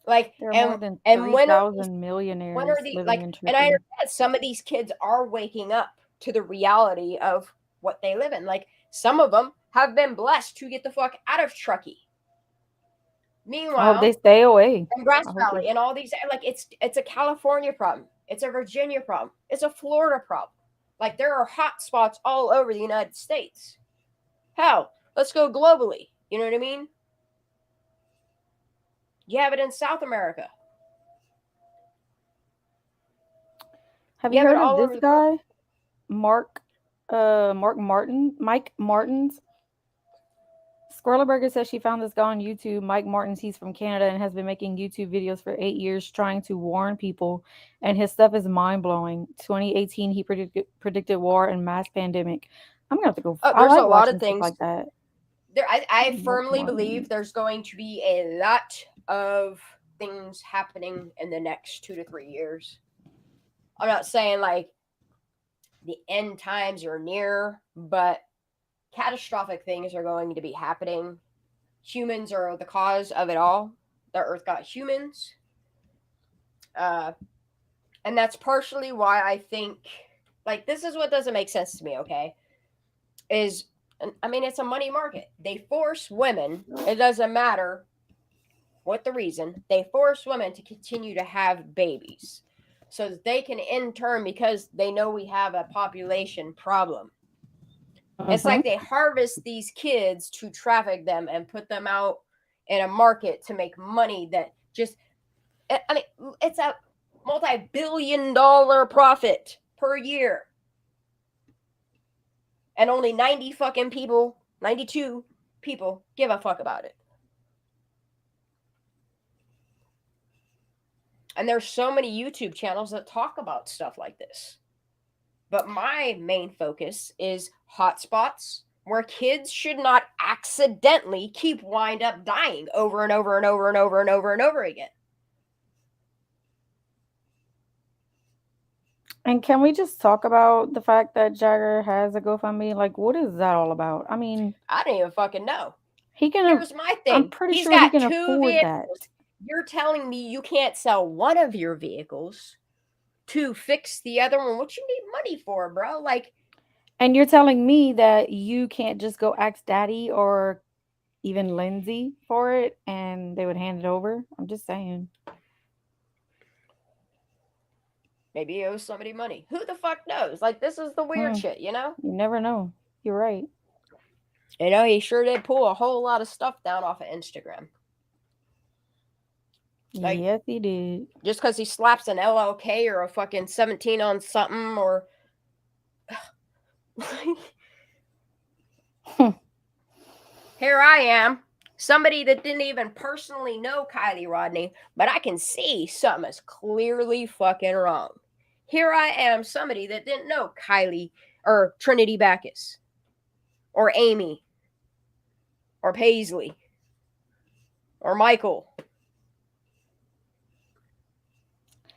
Like, There are more than and when are 3,000 when millionaires are the living like? in And I Turkey. understand some of these kids are waking up to the reality of what they live in. Like, some of them have been blessed to get the fuck out of Truckee. I hope they Meanwhile, stay away. and Grass I hope Valley they. and all these, like, it's a California problem, it's a Virginia problem, it's a Florida problem. Like, there are hot spots all over the United States. Hell, let's go globally. You know what I mean? You have it in South America. Have You you have it heard of all this over the guy, Mark? Mike Martins. Squirrelberger says she found this guy on YouTube, Mike Martins. He's from Canada and has been making YouTube videos for 8 years trying to warn people, and his stuff is mind-blowing. 2018, he predicted war and mass pandemic. I'm going to have to go. I There's like a lot watching of stuff things. like that. I Mark firmly Martins. believe there's going to be a lot of things happening in the next 2 to 3 years. I'm not saying like the end times are near, but catastrophic things are going to be happening. Humans are the cause of it all. The earth got humans. And that's partially why I think, like, this is what doesn't make sense to me, okay? I mean, it's a money market. They force women, it doesn't matter what the reason, they force women to continue to have babies so that they can, in turn, because they know we have a population problem. It's like they harvest these kids to traffic them and put them out in a market to make money that just, I mean, it's a multi-billion-dollar profit per year. And only 90 fucking people, 92 people give a fuck about it. And there's so many YouTube channels that talk about stuff like this. But my main focus is hotspots where kids should not accidentally keep wind up dying over and over and over and over and over and over again. And can we just talk about the fact that Jagger has a GoFundMe? Like, what is that all about? I mean, I don't even fucking know. he can. Here's my thing. I'm pretty He's sure he got can 2 afford that. vehicles. You're telling me you can't sell one of your vehicles to fix the other one? What you need money for, bro? Like, And you're telling me that you can't just go ask Daddy or even Lindsay for it and they would hand it over? I'm just saying. maybe he owes somebody money. Who the fuck knows? Like, this is the weird shit, you know? You never know. You're right. You know, he sure did pull a whole lot of stuff down off of Instagram. Like, yes, he did. Just because he slaps an LLK or a fucking 17 on something or... Here I am, somebody that didn't even personally know Kylie Rodney, but I can see something is clearly fucking wrong. Here I am, somebody that didn't know Kylie or Trinity Backus or Amy or Paisley or Michael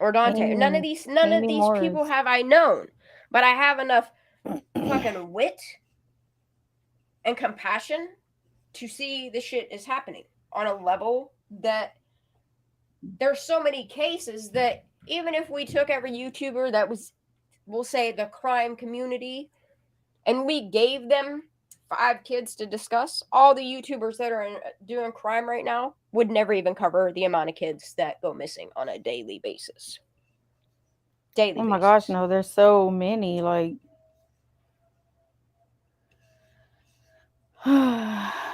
or Dante. None of these people have I known, but I have enough fucking wit and compassion to see the shit is happening on a level that there's so many cases that even if we took every YouTuber that was, we'll say, the crime community, and we gave them 5 kids to discuss, all the YouTubers that are doing crime right now would never even cover the amount of kids that go missing on a daily basis. Oh my gosh, no, there's so many. Like,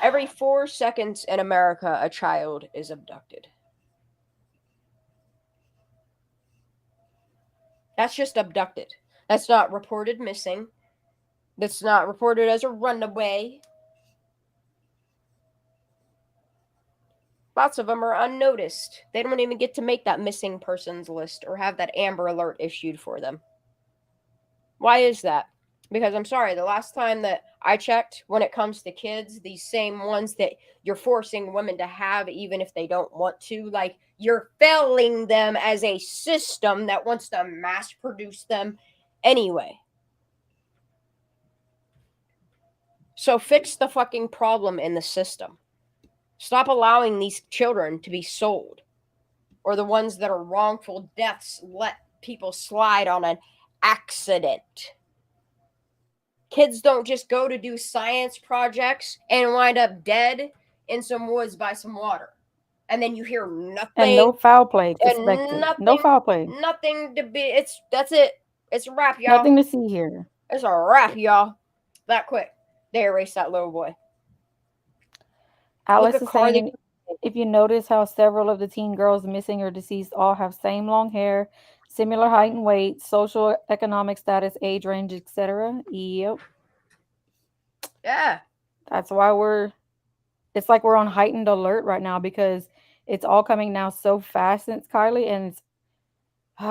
every 4 seconds in America, a child is abducted. That's just abducted. That's not reported missing. That's not reported as a runaway. Lots of them are unnoticed. They don't even get to make that missing persons list or have that Amber Alert issued for them. Why is that? Because I'm sorry, the last time that I checked, when it comes to kids, these same ones that you're forcing women to have even if they don't want to, like, you're failing them as a system that wants to mass produce them anyway. So fix the fucking problem in the system. Stop allowing these children to be sold. or the ones that are wrongful deaths let people slide on an accident. Kids don't just go to do science projects and wind up dead in some woods by some water. And then you hear nothing. And no foul play and expected. nothing, No foul play. Nothing to be. That's it. It's a wrap, y'all. Nothing to see here. It's a wrap, y'all. That quick. They erased that little boy. Alice Look is at Carly. saying, if you notice how several of the teen girls missing or deceased all have same long hair, similar height and weight, social economic status, age range, etc. Yep. Yeah. That's why it's like we're on heightened alert right now, because it's all coming now so fast since Kylie, and it's,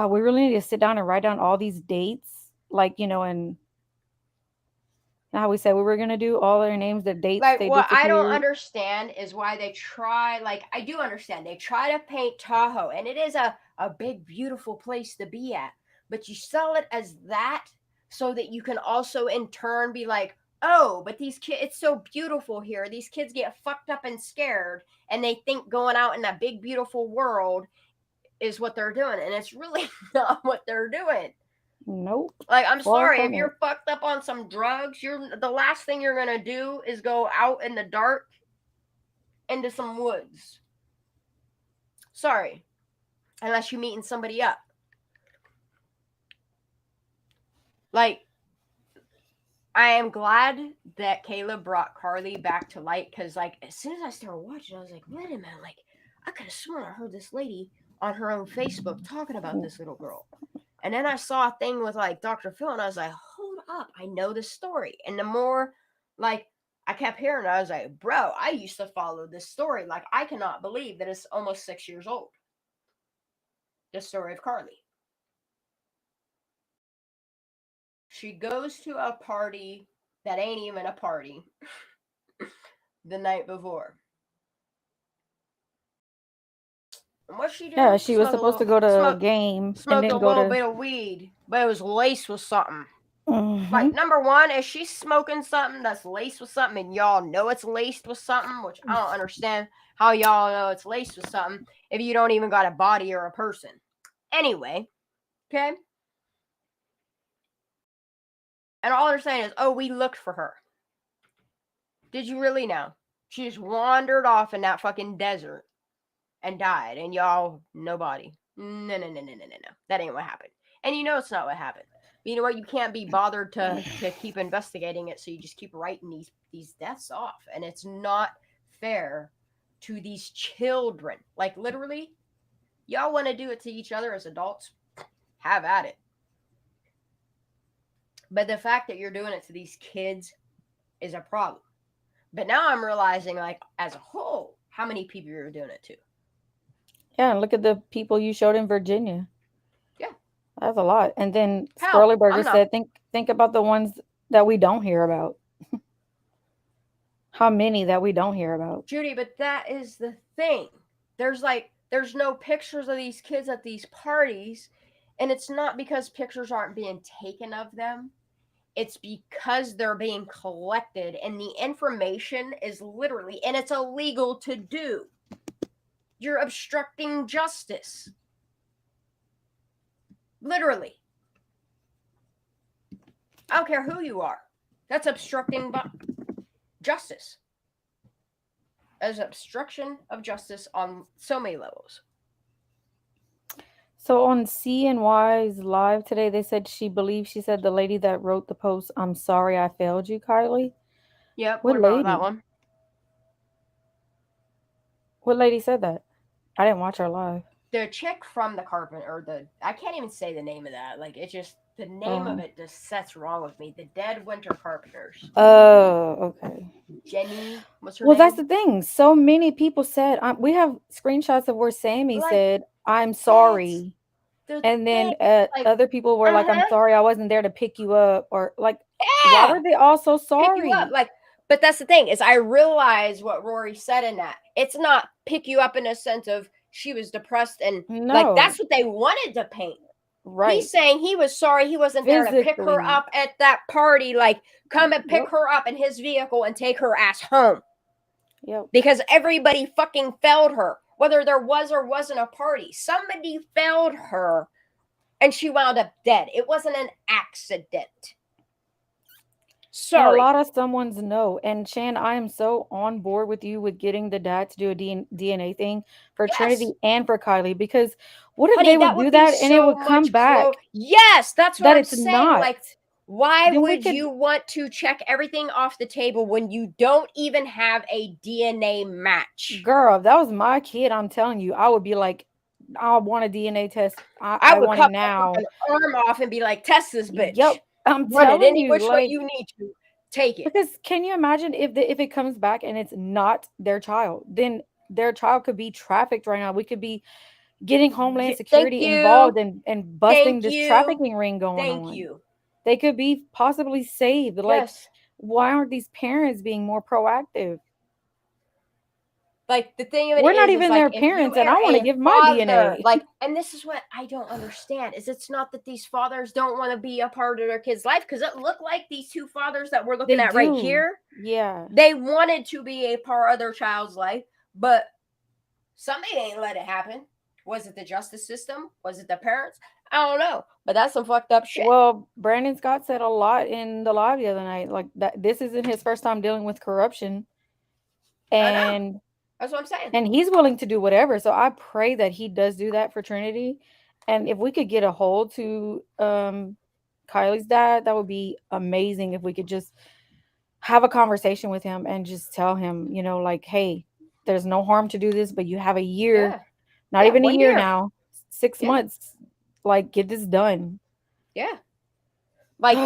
we really need to sit down and write down all these dates, like, and how we said we were going to do all their names, the dates Like, they what I don't disappeared. understand is why they try, like, I do understand. They try to paint Tahoe, and it is a big, beautiful place to be at. But you sell it as that so that you can also, in turn, be like, oh, but these kids, it's so beautiful here. These kids get fucked up and scared, and they think going out in that big, beautiful world is what they're doing. And it's really not what they're doing. Nope. Like, I'm sorry, if you're fucked up on some drugs, the last thing you're gonna do is go out in the dark into some woods. Sorry. Unless you're meeting somebody up. Like, I am glad that Kayla brought Carly back to light, because, like, as soon as I started watching, I was like, wait a minute, like, I could have sworn I heard this lady on her own Facebook talking about this little girl. And then I saw a thing with, like, Dr. Phil, and I was like, hold up, I know this story. And the more, like, I kept hearing it, I was like, bro, I used to follow this story. Like, I cannot believe that it's almost 6 years old. The story of Carly. She goes to a party that ain't even a party the night before. And what she did? Yeah, she was supposed to go to a game and then a little bit of weed, but it was laced with something. Mm-hmm. Like, number one, is she smoking something that's laced with something, and y'all know it's laced with something, which I don't understand how y'all know it's laced with something if you don't even got a body or a person. Anyway, okay? And all they're saying is, oh, we looked for her. Did you really know? She just wandered off in that fucking desert and died, and y'all, nobody. No. That ain't what happened. And you know it's not what happened. But you know what? You can't be bothered to keep investigating it, so you just keep writing these deaths off. And it's not fair to these children. Like, literally, y'all want to do it to each other as adults? Have at it. But the fact that you're doing it to these kids is a problem. But now I'm realizing, like, as a whole, how many people you're doing it to. Yeah, and look at the people you showed in Virginia. Yeah. That's a lot. And then Squirrelyburger said, think about the ones that we don't hear about. How many that we don't hear about. Judy, but that is the thing. There's no pictures of these kids at these parties, and it's not because pictures aren't being taken of them. It's because they're being collected, and the information is literally, and it's illegal to do. You're obstructing justice. Literally. I don't care who you are. That's obstructing justice. As obstruction of justice on so many levels. So on CNY's live today, they said she said the lady that wrote the post, "I'm sorry I failed you, Kylie." Yep. What about lady? That one? What lady said that? I didn't watch her live. The chick from the Carpenter, I can't even say the name of that. Like, it just, the name of it just sets wrong with me. The Dead Winter Carpenters. Oh, okay. Jenny, what's her name? Well, that's the thing. So many people said, we have screenshots of where Sammy said, "I'm sorry." And then other people were like, "I'm sorry I wasn't there to pick you up." Or like, why were they all so sorry? Pick you up. Like, but that's the thing, is I realize what Rory said in that. It's not pick you up in a sense of she was depressed and like that's what they wanted to paint. Right. He's saying he was sorry he wasn't there to pick her up at that party. Like, come and pick her up in his vehicle and take her ass home. Yep. Because everybody fucking failed her. whether there was or wasn't a party. Somebody failed her and she wound up dead. It wasn't an accident. And a Sorry. lot of someone's no. And Shan, I am so on board with you with getting the dad to do a DNA thing for Yes. Trinity and for Kylie, because what if Honey, they that would would do be that and it so would come much back Yes, that's what that I'm it's saying. not? Like, why Then we would could, you want to check everything off the table when you don't even have a DNA match? girl, if that was my kid, I'm telling you, I would be like, I want a DNA test. I I would want it cut my now. fucking arm off and be like, test this bitch. Yep, I'm Run it telling any you, which way like, you need to. Take it. because can you imagine if it comes back and it's not their child? Then their child could be trafficked right now. We could be getting Homeland Security involved and busting Thank this you. trafficking ring going Thank on. you. They could be possibly saved. Like, Yes. why aren't these parents being more proactive? Like, the thing of it We're not is even like, their if you parents, and I are want to a give my father, DNA. like, and this is what I don't understand, is it's not that these fathers don't want to be a part of their kid's life, because it looked like these two fathers that we're looking They at right do. here, Yeah. they wanted to be a part of their child's life, but somebody ain't let it happen. Was it the justice system? Was it the parents? I don't know, but that's some fucked up shit. Well, Brandon Scott said a lot in the live the other night, like that this isn't his first time dealing with corruption, I know. and That's what I'm saying. and he's willing to do whatever. So I pray that he does do that for Trinity, and if we could get a hold to Kylie's dad, that would be amazing. If we could just have a conversation with him and just tell him, you know, like, hey, there's no harm to do this, but you have a year, Yeah. not Yeah, even a 1 year year. now, 6 Yeah. months, like, get this done. Yeah. Like,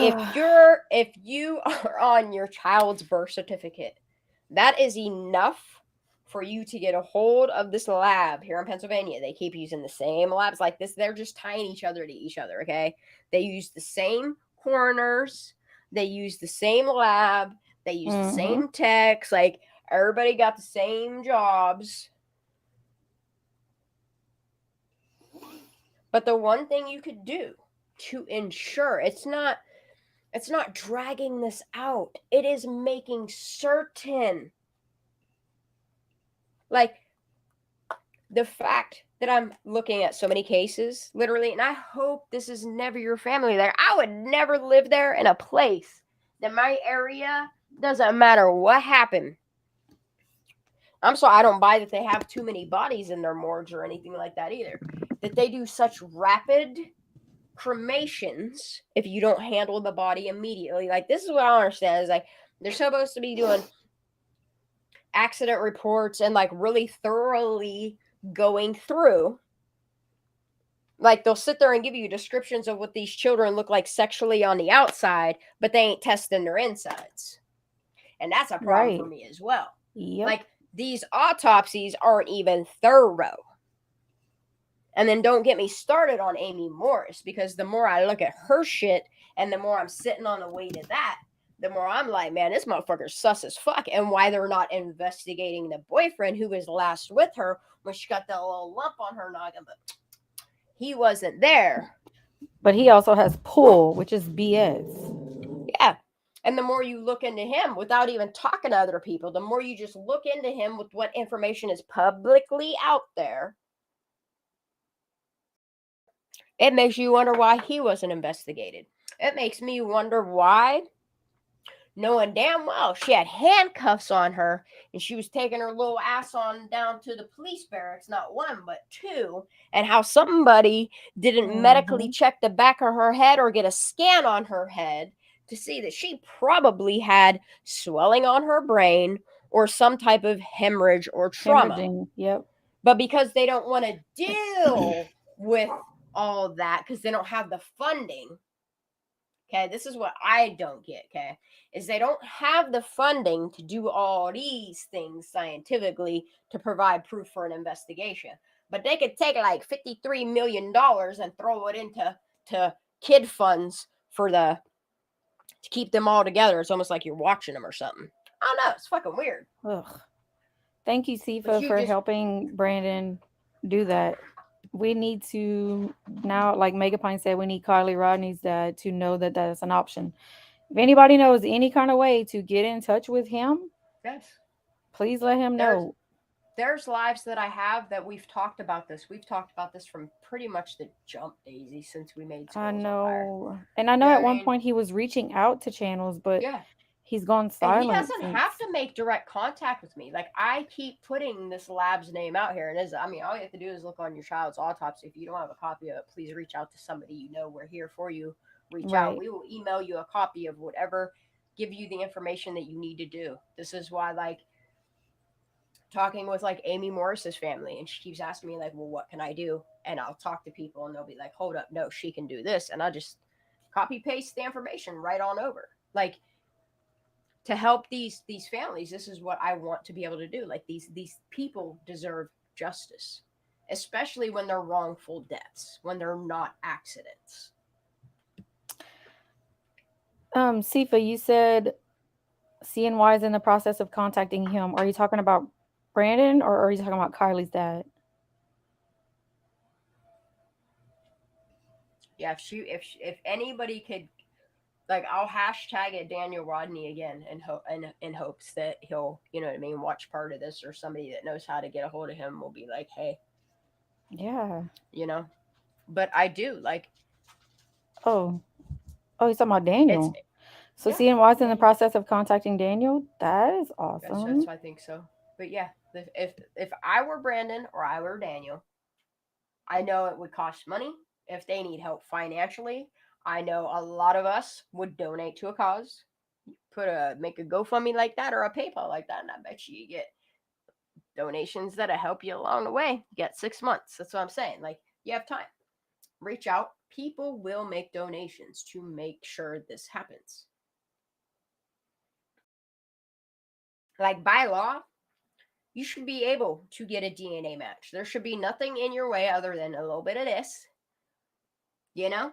if you are on your child's birth certificate, that is enough for you to get a hold of this lab here in Pennsylvania. They keep using the same labs like this. They're just tying each other to each other, okay? They use the same coroners. They use the same lab. They use the same techs. Like, everybody got the same jobs. But the one thing you could do to ensure it's not dragging this out. It is making certain, like, the fact that I'm looking at so many cases, literally, and I hope this is never your family there. I would never live there in a place that my area doesn't matter what happened. I'm sorry, I don't buy that they have too many bodies in their morgues or anything like that either. That they do such rapid cremations if you don't handle the body immediately. Like, this is what I don't understand is, like, they're supposed to be doing accident reports and, like, really thoroughly going through. Like, they'll sit there and give you descriptions of what these children look like sexually on the outside, but they ain't testing their insides. And that's a problem for me as well. Yep. Like, these autopsies aren't even thorough. And then don't get me started on Amy Morris, because the more I look at her shit and the more I'm sitting on the way to that, the more I'm like, man, this motherfucker's sus as fuck. And why they're not investigating the boyfriend who was last with her when she got that little lump on her noggin, but he wasn't there. But he also has pull, which is BS. Yeah. And the more you look into him without even talking to other people, the more you just look into him with what information is publicly out there, it makes you wonder why he wasn't investigated. It makes me wonder why, knowing damn well she had handcuffs on her and she was taking her little ass on down to the police barracks, not one, but two, and how somebody didn't medically check the back of her head or get a scan on her head to see that she probably had swelling on her brain or some type of hemorrhage or trauma. Yep. But because they don't want to deal with all that because they don't have the funding. Okay, this is what I don't get, okay, is they don't have the funding to do all these things scientifically to provide proof for an investigation. But they could take like $53 million and throw it into kid funds to keep them all together. It's almost like you're watching them or something. I don't know. It's fucking weird. Ugh. Thank you, Sifa, for helping Brandon do that. We need to now, like Megapine said, we need Kylie Rodney's dad to know that that's an option. If anybody knows any kind of way to get in touch with him, yes, please let him know. there's lives that I have that we've talked about this. We've talked about this from pretty much the jump, Daisy, since we made I Squirrels on Fire. know. And I know You know at what I one mean? point he was reaching out to channels, but Yeah. he's gone And he silent doesn't since. have to make direct contact with me. Like, I keep putting this lab's name out here. And I mean, all you have to do is look on your child's autopsy. If you don't have a copy of it, please reach out to somebody you know. We're here for you. Reach out. Right. We will email you a copy of whatever, give you the information that you need to do. This is why, like, talking with like Amy Morris's family, and she keeps asking me, like, well, what can I do? And I'll talk to people and they'll be like, hold up, no, she can do this. And I'll just copy paste the information right on over. Like, to help these families, this is what I want to be able to do. Like, these people deserve justice, especially when they're wrongful deaths, when they're not accidents. Sifa, you said CNY is in the process of contacting him. Are you talking about Brandon or are you talking about Kylie's dad? Yeah, if anybody could, like, I'll hashtag it Daniel Rodney again in hopes that he'll, you know what I mean, watch part of this, or somebody that knows how to get a hold of him will be like, hey, Yeah. you know. But I do, like, Oh, he's talking about it's, Daniel. So yeah, CNY is in the Daniel. process of contacting Daniel. That is That's awesome. I think so. But yeah, if I were Brandon or I were Daniel, I know it would cost money. If they need help financially, I know a lot of us would donate to a cause, make a GoFundMe like that or a PayPal like that, and I bet you get donations that'll help you along the way. You got 6 months. That's what I'm saying. Like, you have time. Reach out. People will make donations to make sure this happens. Like, by law, you should be able to get a DNA match. There should be nothing in your way other than a little bit of this, you know,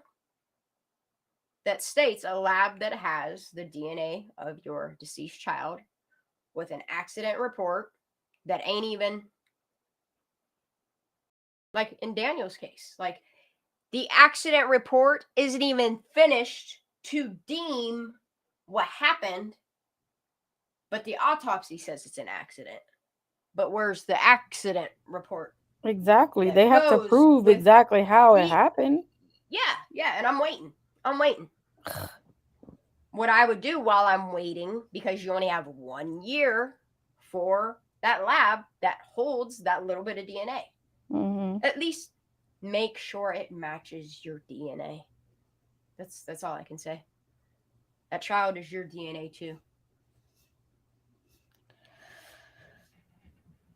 that states a lab that has the DNA of your deceased child with an accident report that ain't even, like in Daniel's case, like, the accident report isn't even finished to deem what happened, but the autopsy says it's an accident. But where's the accident report? Exactly. They have to prove exactly how it happened. Yeah, and I'm waiting. What I would do while I'm waiting, because you only have 1 year for that lab that holds that little bit of DNA, at least make sure it matches your DNA. That's all I can say. That child is your DNA too.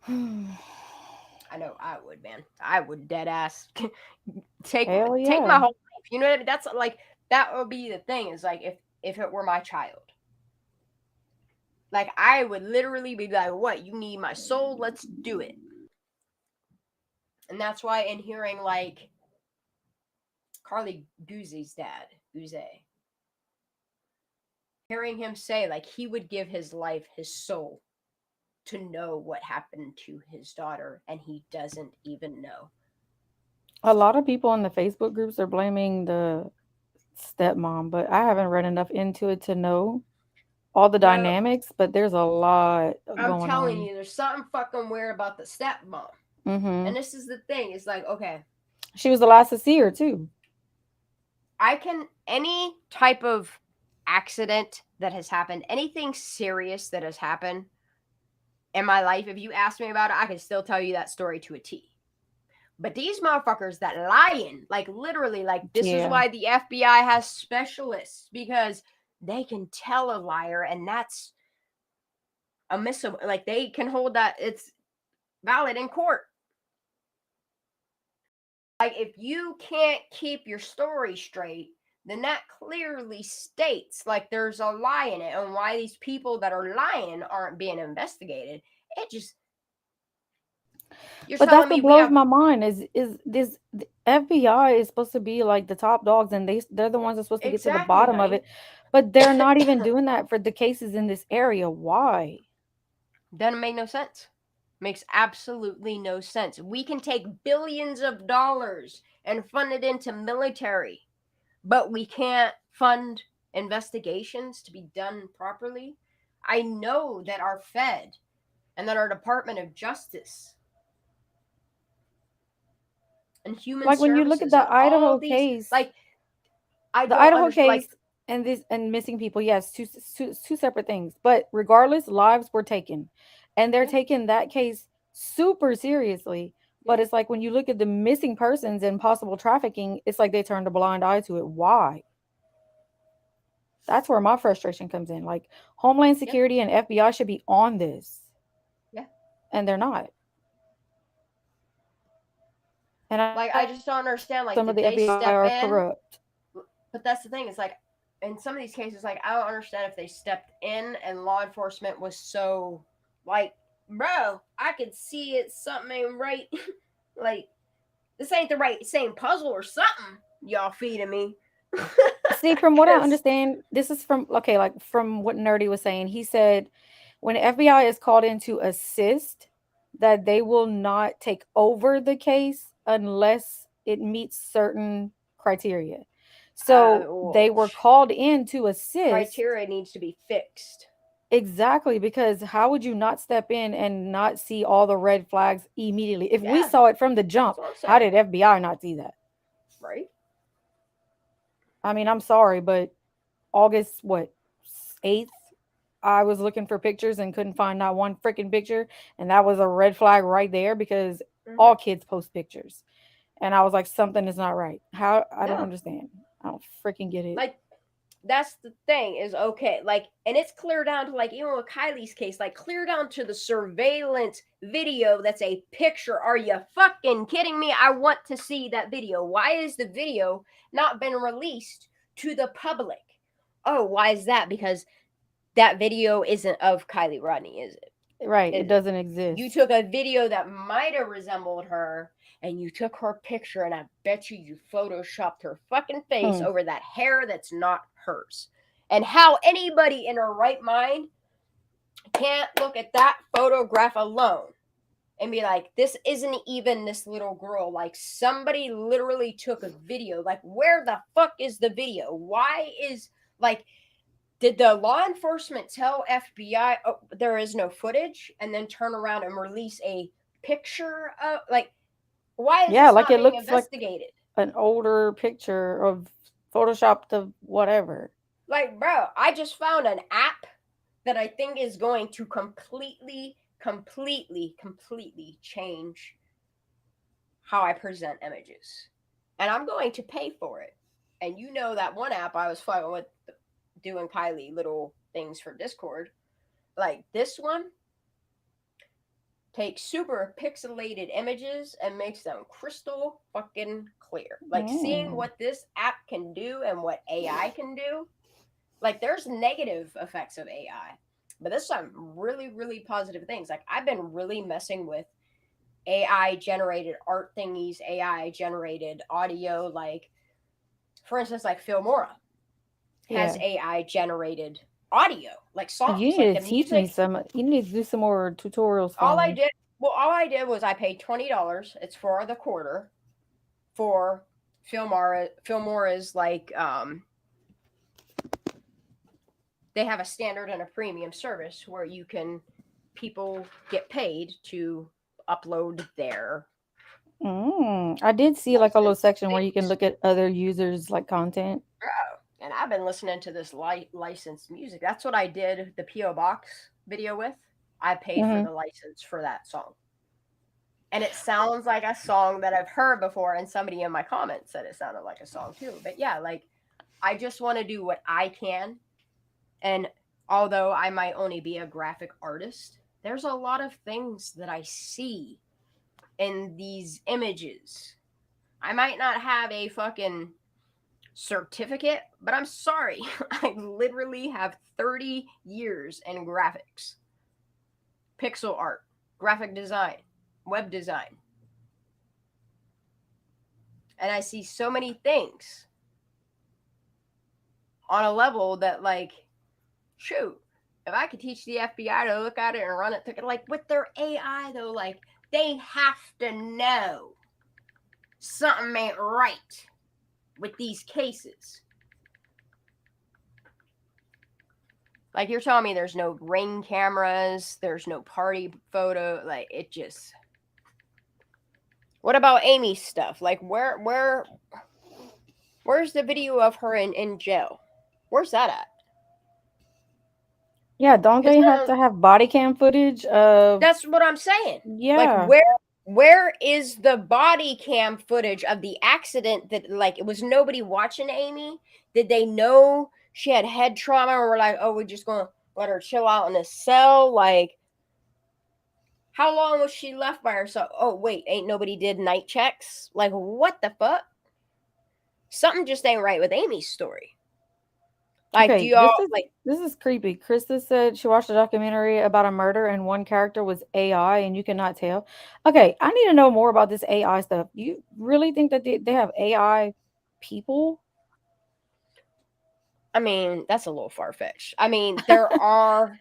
I know I would, man. I would dead ass take my whole life. You know what I mean? That's like, that would be the thing, is like, if it were my child. Like, I would literally be like, what? You need my soul? Let's do it. And that's why, in hearing, like, Carly Guzzi's dad, Guzze, hearing him say, like, he would give his life, his soul, to know what happened to his daughter, and he doesn't even know. A lot of people in the Facebook groups are blaming the stepmom, but I haven't read enough into it to know all the dynamics, but there's a lot going on. I'm telling you, there's something fucking weird about the stepmom. And this is the thing. It's like, okay. She was the last to see her, too. Any type of accident that has happened, anything serious that has happened in my life, if you ask me about it, I can still tell you that story to a T. But these motherfuckers that lying, like, literally, like, this is why the FBI has specialists, because they can tell a liar, and that's admissible. Like, they can hold that, it's valid in court. Like, if you can't keep your story straight, then that clearly states, like, there's a lie in it, and why these people that are lying aren't being investigated. It just, but that's what blows my mind is this, the FBI is supposed to be like the top dogs, and they're the ones that's supposed to get to the bottom of it, but they're not even doing that for the cases in this area. Why? Doesn't make no sense. Makes absolutely no sense. We can take billions of dollars and fund it into military, but we can't fund investigations to be done properly. I know that our Fed And then our Department of Justice and Human Like when you look at Services the and all Idaho of these, case, like, I the don't Idaho understand. Like, case and missing people, yes, two separate things. But regardless, lives were taken, and they're yeah, taking that case super seriously. But yeah. it's like when you look at the missing persons and possible trafficking, it's like they turned a blind eye to it. Why? That's where my frustration comes in. Like Homeland Yeah, Security and FBI should be on this, yeah. and they're not. And Like, I just don't understand. Like, some of did the they FBI step are in? corrupt. But that's the thing. It's like, in some of these cases, like, I don't understand if they stepped in and law enforcement was so, like, bro, I could see it. Something ain't right. Like, this ain't the right same puzzle or something y'all feeding me. See, from what I 'Cause, understand, this is from okay, like from what Nerdy was saying. He said when FBI is called in to assist, that they will not take over the case unless it meets certain criteria. So they well, were called in to assist. criteria needs to be fixed. Exactly, because how would you not step in and not see all the red flags immediately? If we Yeah, saw it from the jump, that's what I'm how saying. did FBI not see that? Right? I mean, I'm sorry, but August what 8th, I was looking for pictures and couldn't find not one freaking picture, and that was a red flag right there because Mm-hmm. all kids post pictures. And I was like, something is not right. How? I don't No. understand. I don't freaking get it. Like, that's the thing is okay. Like, and it's clear down to, like, even with Kylie's case, like, clear down to the surveillance video that's a picture. Are you fucking kidding me? I want to see that video. Why is the video not been released to the public? Oh, why is that? Because that video isn't of Kylie Rodney, is it? Right, it Is it? doesn't exist. You took a video that might have resembled her and you took her picture, and I bet you photoshopped her fucking face over that hair that's not hers. And how anybody in her right mind can't look at that photograph alone and be like, this isn't even this little girl. Like, somebody literally took a video. Like, where the fuck is the video? Why is, like, did the law enforcement tell FBI, oh, there is no footage, and then turn around and release a picture of, like, why is Yeah, this like not it being looks like investigated? an older picture of photoshopped of whatever. Like, bro, I just found an app that I think is going to completely change how I present images. And I'm going to pay for it. And you know that one app I was fucking with doing Kylie little things for Discord. Like, this one takes super pixelated images and makes them crystal fucking clear. Like, seeing what this app can do and what AI can do. Like, there's negative effects of AI, but there's some really positive things. Like, I've been really messing with AI generated art thingies, AI generated audio. Like, for instance, like Filmora has AI generated audio, like songs. You Like need the to teach me music. some. You need to do some more tutorials for All I me. did, all I did was I paid $20. It's for the quarter for Filmora. Filmora's like they have a standard and a premium service where you can people get paid to upload their I did see like a little section where you can things. look at other users like content. And I've been listening to this licensed music. That's what I did the PO Box video with. I paid for the license for that song. And it sounds like a song that I've heard before, and somebody in my comments said it sounded like a song too. But yeah, like, I just want to do what I can. And although I might only be a graphic artist, there's a lot of things that I see in these images. I might not have a fucking certificate, but I'm sorry. I literally have 30 years in graphics, pixel art, graphic design, web design. And I see so many things on a level that, like, shoot, if I could teach the FBI to look at it and run it, like, with their AI, though, like, they have to know something ain't right with these cases. Like, you're telling me there's no ring cameras, there's no party photo, like, it just... What about Amy's stuff? Like, where's the video of her in jail? Where's that at? Yeah, don't they have to have body cam footage of... That's what I'm saying. Yeah. Like, where is the body cam footage of the accident that, like, it was nobody watching Amy? Did they know she had head trauma, or we're like, oh, we're just gonna let her chill out in a cell? Like, how long was she left by herself? Oh, wait, ain't nobody did night checks? Like, what the fuck? Something just ain't right with Amy's story. Like, Okay, do y'all this is creepy. Krista said she watched a documentary about a murder and one character was AI and you cannot tell. Okay, I need to know more about this AI stuff. You really think that they have AI people? I mean, that's a little far-fetched. I mean, there are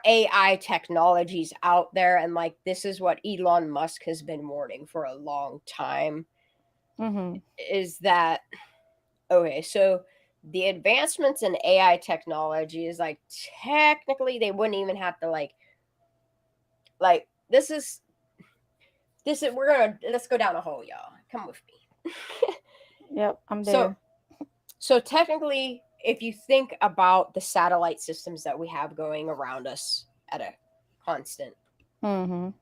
AI technologies out there, and like, this is what Elon Musk has been warning for a long time. Is that okay? So the advancements in AI technology is like, technically they wouldn't even have to like this is let's go down a hole, y'all. Come with me. Yep, I'm there. So technically, if you think about the satellite systems that we have going around us at a constant time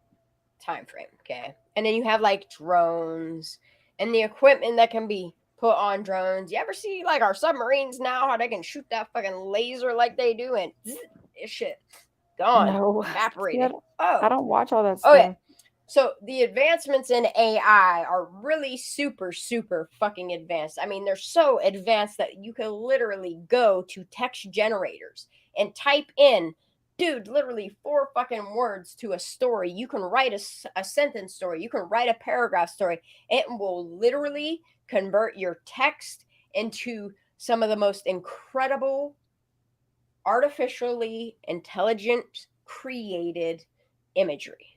frame, okay? And then you have like drones and the equipment that can be put on drones. You ever see like our submarines now, how they can shoot that fucking laser like they do, and this shit gone, evaporated. I don't watch all that stuff. Okay. So the advancements in AI are really super, super fucking advanced. I mean, they're so advanced that you can literally go to text generators and type in, dude, literally 4 fucking words to a story. You can write a sentence story. You can write a paragraph story. It will literally convert your text into some of the most incredible, artificially intelligent, created imagery.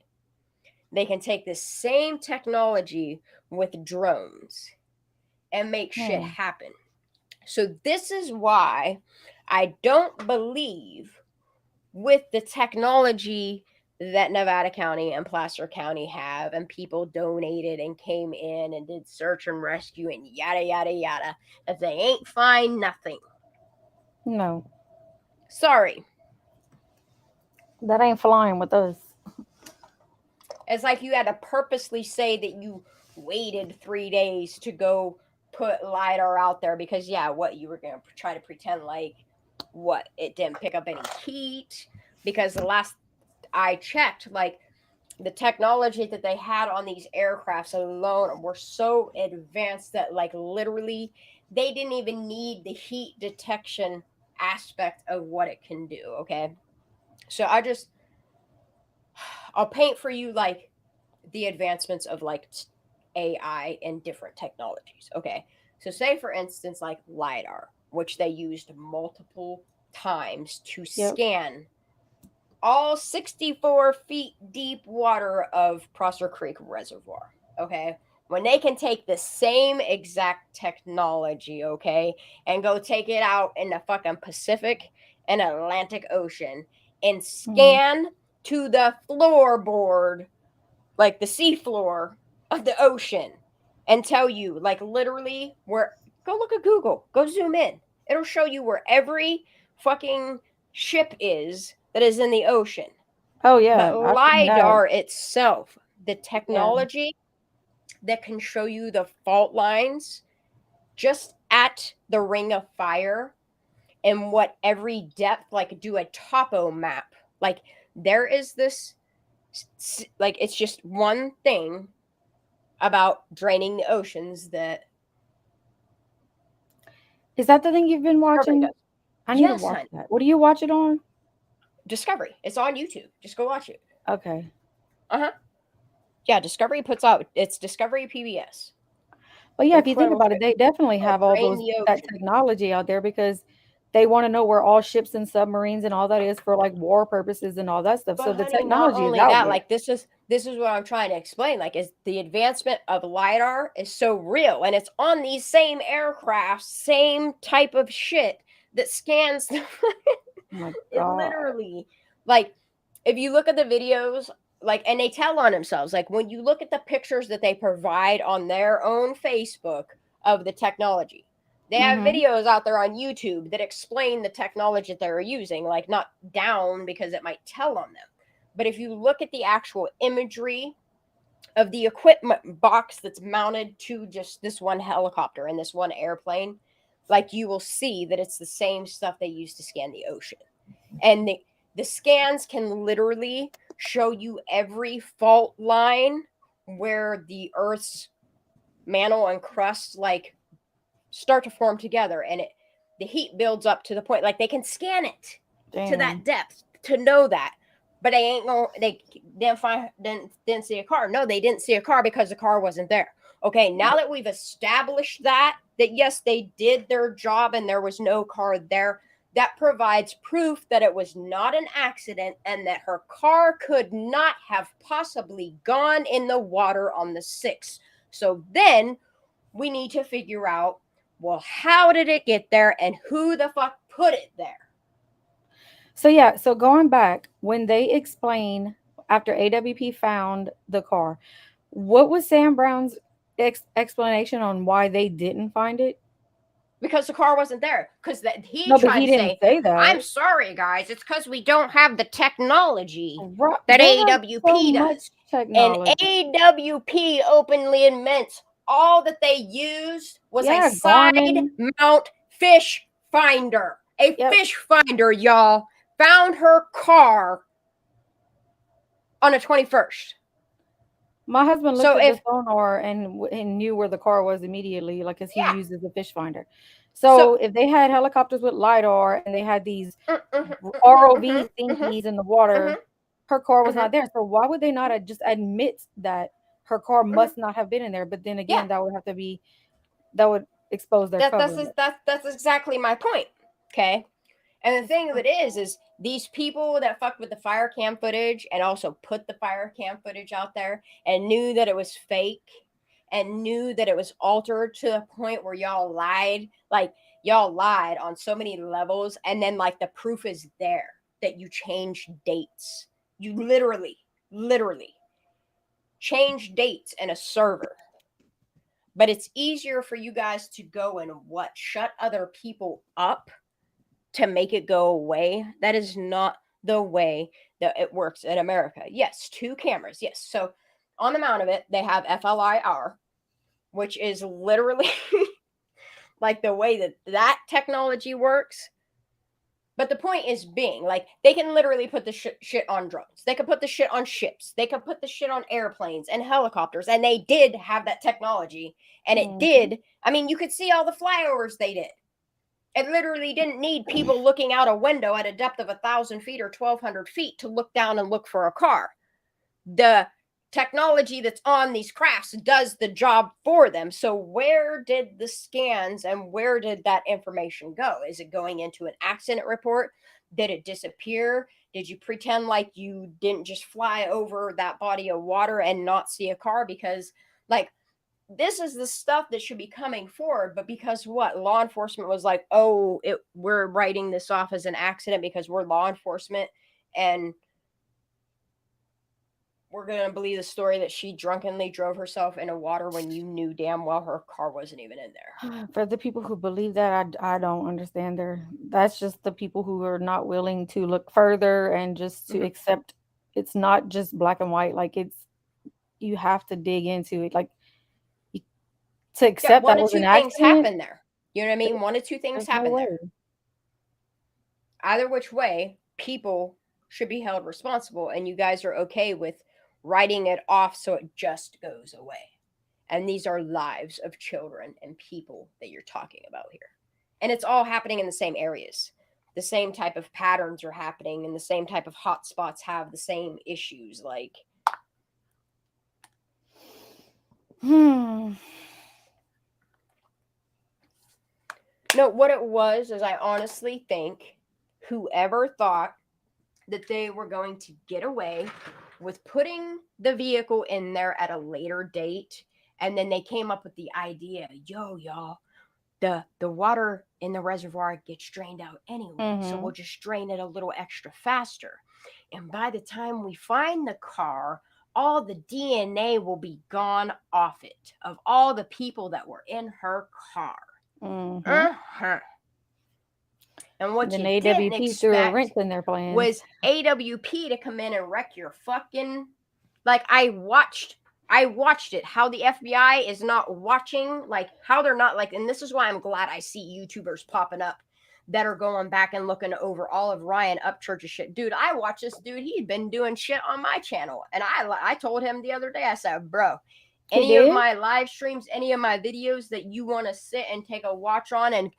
They can take the same technology with drones and make shit happen. So this is why I don't believe with the technology that Nevada County and Placer County have, and people donated and came in and did search and rescue and yada, yada, yada, that they ain't find nothing. No. Sorry. That ain't flying with us. It's like you had to purposely say that you waited 3 days to go put LiDAR out there because, yeah, what, you were going to try to pretend like, what, it didn't pick up any heat? Because the last I checked, like, the technology that they had on these aircrafts alone were so advanced that, like, literally, they didn't even need the heat detection aspect of what it can do, okay? So I'll paint for you like the advancements of like AI and different technologies. Okay. So say for instance, like LiDAR, which they used multiple times to scan all 64 feet deep water of Prosser Creek Reservoir. Okay. When they can take the same exact technology, okay, and go take it out in the fucking Pacific and Atlantic Ocean and scan to the floorboard, like the seafloor of the ocean, and tell you, like, literally where, go look at Google, go zoom in. It'll show you where every fucking ship is that is in the ocean. Oh, yeah. But LiDAR itself, the technology that can show you the fault lines just at the ring of fire and what every depth, like do a topo map. Like there is this, like it's just one thing about draining the oceans that... Is that the thing you've been watching? I need to watch that. What do you watch it on? Discovery. It's on YouTube. Just go watch it. Okay. Yeah, Discovery puts out, it's Discovery PBS. But yeah, if you think about it, they definitely have all that technology out there because they want to know where all ships and submarines and all that is for like war purposes and all that stuff. But so the honey, technology not only is out that, there. like this is what I'm trying to explain. Like, is the advancement of LiDAR is so real, and it's on these same aircraft, same type of shit that scans Oh my It God. literally, like, if you look at the videos, like, and they tell on themselves, like, when you look at the pictures that they provide on their own Facebook of the technology, they have Mhm. videos out there on YouTube that explain the technology that they're using, like, not down because it might tell on them. But if you look at the actual imagery of the equipment box that's mounted to just this one helicopter and this one airplane, like, you will see that it's the same stuff they use to scan the ocean. And the scans can literally show you every fault line where the Earth's mantle and crust like start to form together, and the heat builds up to the point like they can scan it to that Damn. depth to know that. But they didn't see a car. No, they didn't see a car because the car wasn't there. Okay, now that we've established that yes, they did their job and there was no car there, that provides proof that it was not an accident and that her car could not have possibly gone in the water on the 6th. So then we need to figure out, well, how did it get there and who the fuck put it there? So yeah, so going back, when they explain after AWP found the car, what was Sam Brown's explanation on why they didn't find it? Because the car wasn't there. Because he No, but tried he to didn't say, say that. I'm sorry, guys. It's because we don't have the technology Right. that They have AWP so much does. And technology. AWP openly admits all that they used was a Yeah, side Garmin. mount fish finder. A Yep. fish finder, y'all, found her car on the 21st. My husband looked So at the if sonar and knew where the car was immediately, like, as he yeah, uses a fish finder. so So if they had helicopters with lidar and they had these mhm, ROV mhm, thingies in the water, mhm, her car was mhm, not there. So why would they not just admit that her car mhm. must not have been in there? But then Yeah, again, that would expose their cover. that's exactly my point. Okay. And the thing of it is these people that fucked with the fire cam footage and also put the fire cam footage out there and knew that it was fake and knew that it was altered to the point where y'all lied. Like, y'all lied on so many levels. And then, like, the proof is there that you changed dates. You literally change dates in a server. But it's easier for you guys to go and shut other people up to make it go away. That is not the way that it works in America. Yes, 2 cameras. Yes. So on the mount of it, they have FLIR, which is literally like the way that technology works. But the point is being like they can literally put the shit on drones. They could put the shit on ships. They could put the shit on airplanes and helicopters. And they did have that technology. And it Mhm. did. I mean, you could see all the flyovers they did. It literally didn't need people looking out a window at a depth of 1,000 feet or 1,200 feet to look down and look for a car. The technology that's on these crafts does the job for them. So where did the scans and where did that information go? Is it going into an accident report? Did it disappear? Did you pretend like you didn't just fly over that body of water and not see a car? Because, like, this is the stuff that should be coming forward, but because what law enforcement was like, oh, we're writing this off as an accident because we're law enforcement and we're going to believe the story that she drunkenly drove herself into water when you knew damn well her car wasn't even in there. For the people who believe that, I don't understand that's just the people who are not willing to look further and just to accept it's not just black and white. Like, you have to dig into it. Like, to Yeah, accept one that of was an two things accident, happen there. You know what I mean? One of two things there's no happen way. there. Either which way, people should be held responsible, and you guys are okay with writing it off so it just goes away. And these are lives of children and people that you're talking about here. And it's all happening in the same areas. The same type of patterns are happening, and the same type of hotspots have the same issues. Like, Hmm. no, what it was is I honestly think whoever thought that they were going to get away with putting the vehicle in there at a later date, and then they came up with the idea, yo, y'all, the water in the reservoir gets drained out anyway. So Mhm. we'll just drain it a little extra faster. And by the time we find the car, all the DNA will be gone off it of all the people that were in her car. Mhm. Uh-huh. And what Then you didn't AWP threw a wrench expect in their plans. was AWP to come in and wreck your fucking. Like, I watched it, how the FBI is not watching, like how they're not like, and this is why I'm glad I see YouTubers popping up that are going back and looking over all of Ryan Upchurch's shit. Dude, I watched this dude. He'd been doing shit on my channel, and I told him the other day, I said, bro, any of my live streams, any of my videos that you want to sit and take a watch on and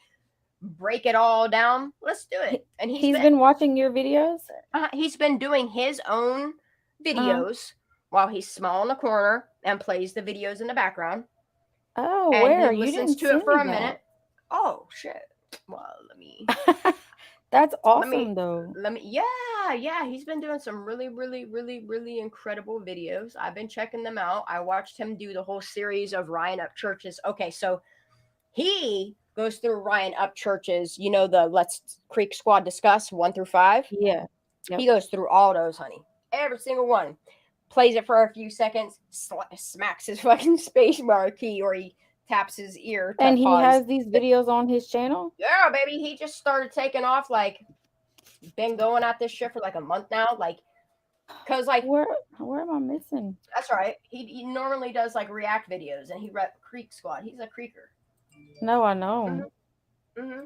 break it all down, let's do it. And he's been watching your videos. He's been doing his own videos while he's small in the corner and plays the videos in the background. Oh, and where? he You listens didn't to it for send a me that. minute. Oh shit! Well, let me. That's awesome, though. Yeah. He's been doing some really, really, really, really incredible videos. I've been checking them out. I watched him do the whole series of Ryan Upchurch's. Okay, so he goes through Ryan Upchurch's, you know, the Let's Creek Squad Discuss 1 through 5. Yeah. Yep. He goes through all those, honey. Every single one. Plays it for a few seconds, smacks his fucking spacebar key, or he taps his ear. And he has these videos on his channel? Yeah, baby. He just started taking off, like, been going at this shit for like a month now. Like, because, like, where am I missing? That's right. He normally does, like, react videos, and he rep Creek Squad. He's a creeker. No, I know. Mm-hmm.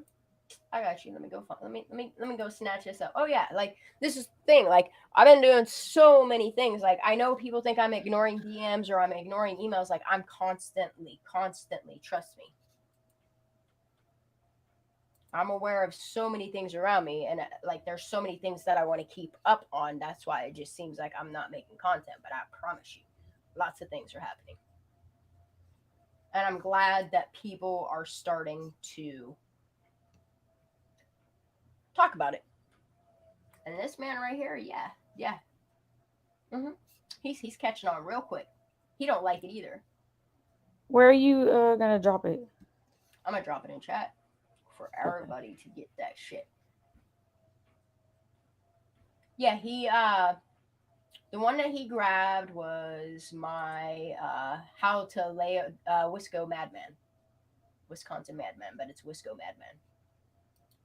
I got you. Let me go find. Let me go snatch this up. Oh yeah, like, this is the thing. Like, I've been doing so many things. Like, I know people think I'm ignoring DMs or I'm ignoring emails. Like, I'm constantly. Trust me. I'm aware of so many things around me, and like, there's so many things that I want to keep up on. That's why it just seems like I'm not making content. But I promise you, lots of things are happening, and I'm glad that people are starting to talk about it. And this man right here, yeah. He's catching on real quick. He don't like it either. Where are you gonna drop it? I'm gonna drop it in chat for everybody to get that shit. Yeah, he the one that he grabbed was my how to lay Wisconsin Madman, but it's Wisco Madman.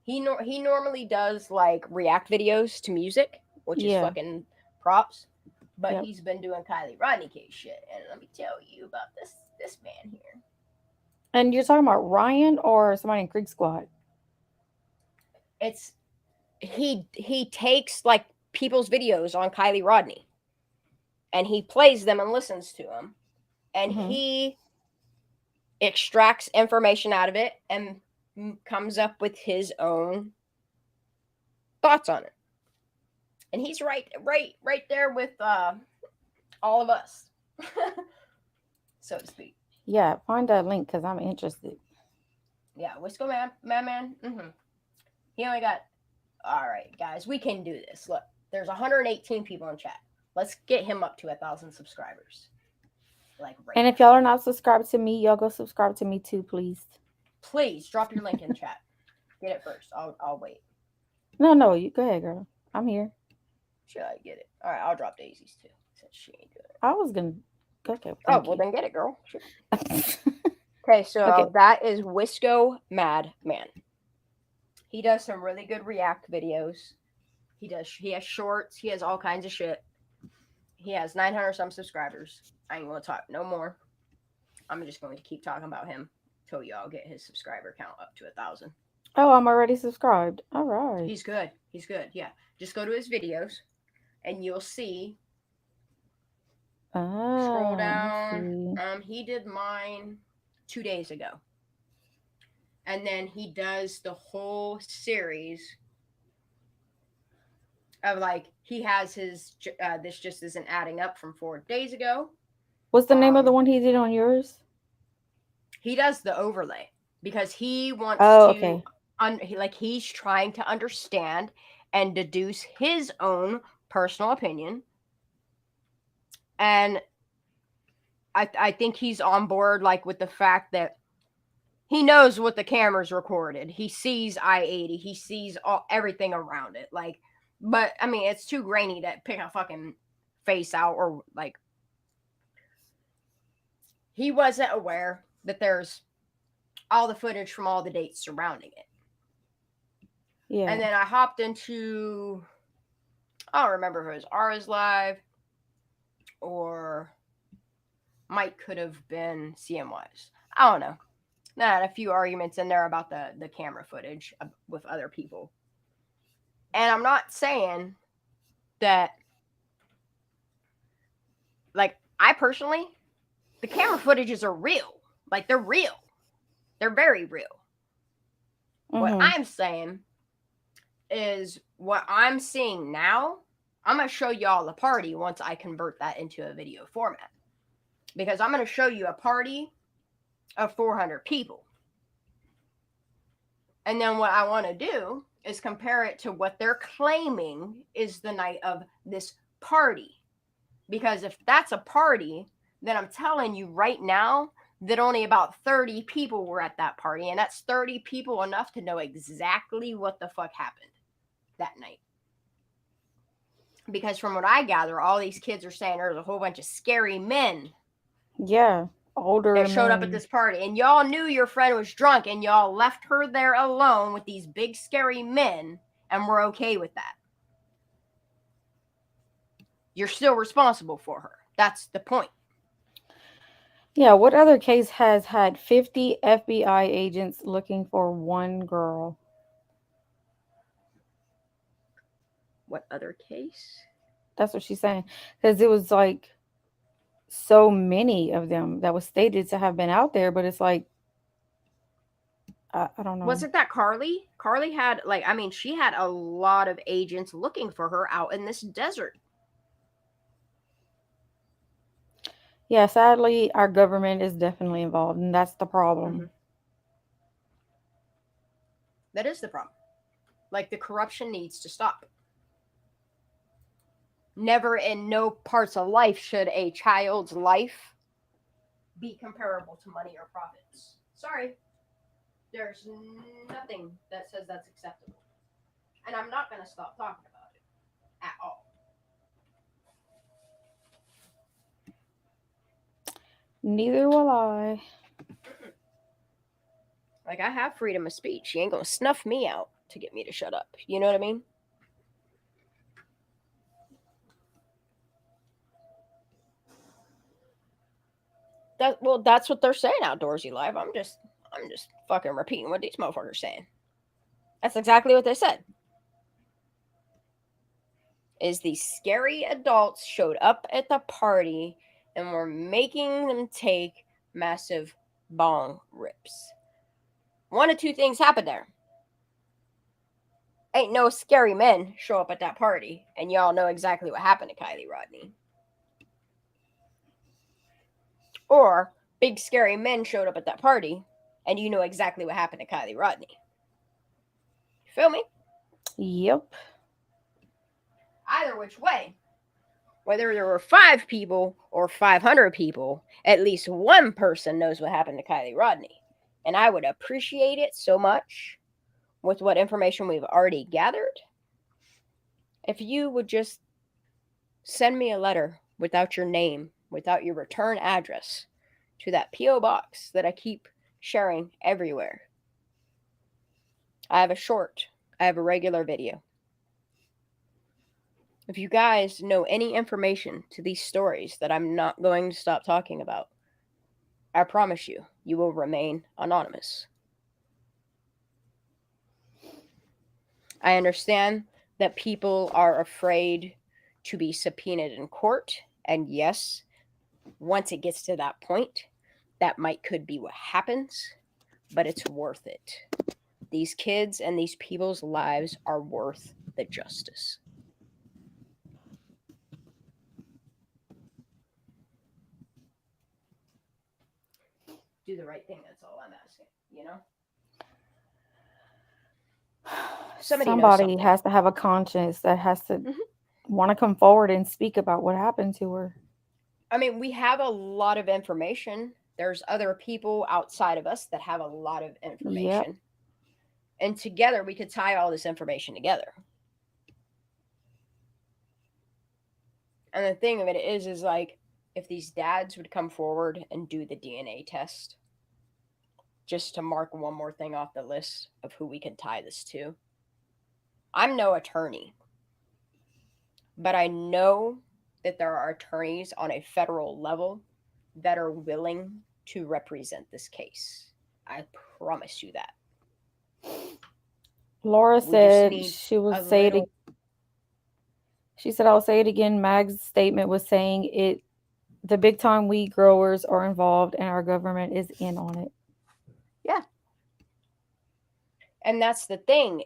He normally does, like, react videos to music, which is fucking props. But he's been doing Kylie Rodney case shit, and let me tell you about this man here. And you're talking about Ryan or somebody in Creek Squad? It's he takes, like, people's videos on Kylie Rodney, and he plays them and listens to them, and he extracts information out of it and comes up with his own thoughts on it. And he's right there with all of us, so to speak. Yeah, find that link because I'm interested. Yeah, Wisco Man. He only got. All right, guys, we can do this. Look, there's 118 people in chat. Let's get him up to 1,000 subscribers. Like, right and if y'all are not subscribed to me, y'all go subscribe to me too, please. Please drop your link in chat. Get it first. I'll wait. No, you go ahead, girl. I'm here. Should I get it? All right, I'll drop Daisy's too, since she ain't doing it. I was gonna. Okay. Then get it, girl. Sure. Okay, so that is Wisco Madman. He does some really good react videos. He has shorts. He has all kinds of shit. He has 900 some subscribers. I ain't gonna talk no more. I'm just going to keep talking about him till y'all get his subscriber count up to 1,000. Oh, I'm already subscribed. All right. He's good. Yeah. Just go to his videos, and you'll see. Scroll down. He did mine 2 days ago. And then he does the whole series of, like, he has his, this just isn't adding up from 4 days ago. What's the name of the one he did on yours? He does the overlay because he wants he's trying to understand and deduce his own personal opinion. And I think he's on board, like, with the fact that he knows what the camera's recorded. He sees I-80. He sees everything around it. Like, but I mean, it's too grainy to pick a fucking face out, or like, he wasn't aware that there's all the footage from all the dates surrounding it. Yeah. And then I hopped into, I don't remember if it was Ara's live or might could have been CMY's. I don't know. I had a few arguments in there about the camera footage with other people. And I'm not saying that, like, I personally, the camera footages are real. Like, they're real. They're very real. What I'm saying is what I'm seeing now, I'm going to show y'all the party once I convert that into a video format. Because I'm going to show you a party of 400 people. And then what I want to do is compare it to what they're claiming is the night of this party. Because if that's a party, then I'm telling you right now that only about 30 people were at that party. And that's 30 people enough to know exactly what the fuck happened that night. Because from what I gather, all these kids are saying there's a whole bunch of scary men. Yeah, older that showed up at men. this party. And y'all knew your friend was drunk and y'all left her there alone with these big scary men and were okay with that. You're still responsible for her. That's the point. Yeah, what other case has had 50 FBI agents looking for one girl? What other case? That's what she's saying. Because it was like so many of them that was stated to have been out there, but it's like, I don't know. Wasn't that Carly? Carly had, like, I mean, she had a lot of agents looking for her out in this desert. Yeah, sadly, our government is definitely involved, and that's the problem. Mm-hmm. That is the problem. Like, the corruption needs to stop. Never in no parts of life should a child's life be comparable to money or profits. Sorry. There's nothing that says that's acceptable. And I'm not going to stop talking about it at all. Neither will I. Like, I have freedom of speech. She ain't going to snuff me out to get me to shut up. You know what I mean? That's what they're saying, Outdoorsy Live. I'm just fucking repeating what these motherfuckers saying. That's exactly what they said. Is these scary adults showed up at the party and were making them take massive bong rips. One of two things happened there. Ain't no scary men show up at that party, and y'all know exactly what happened to Kylie Rodney. Or big scary men showed up at that party, and you know exactly what happened to Kylie Rodney. You feel me? Yep. Either which way, whether there were 5 people or 500 people, at least one person knows what happened to Kylie Rodney. And I would appreciate it so much with what information we've already gathered if you would just send me a letter without your name, without your return address, to that P.O. box that I keep sharing everywhere. I have a short, I have a regular video. If you guys know any information to these stories that I'm not going to stop talking about, I promise you, you will remain anonymous. I understand that people are afraid to be subpoenaed in court, and yes, once it gets to that point, that could be what happens, but it's worth it. These kids and these people's lives are worth the justice. Do the right thing, that's all I'm asking, you know? Somebody has to have a conscience that has to want to come forward and speak about what happened to her. I mean, we have a lot of information There's other people outside of us that have a lot of Yep. information. And together we could tie all this information together. And the thing of it is like, if these dads would come forward and do the DNA test, just to mark one more thing off the list of who we can tie this to. I'm no attorney, but I know that there are attorneys on a federal level that are willing to represent this case. I promise you that. Laura We just said need she will a say it. little. She said, "I'll say it again." Mag's statement was saying it. The big time weed growers are involved, and our government is in on it. Yeah. And that's the thing,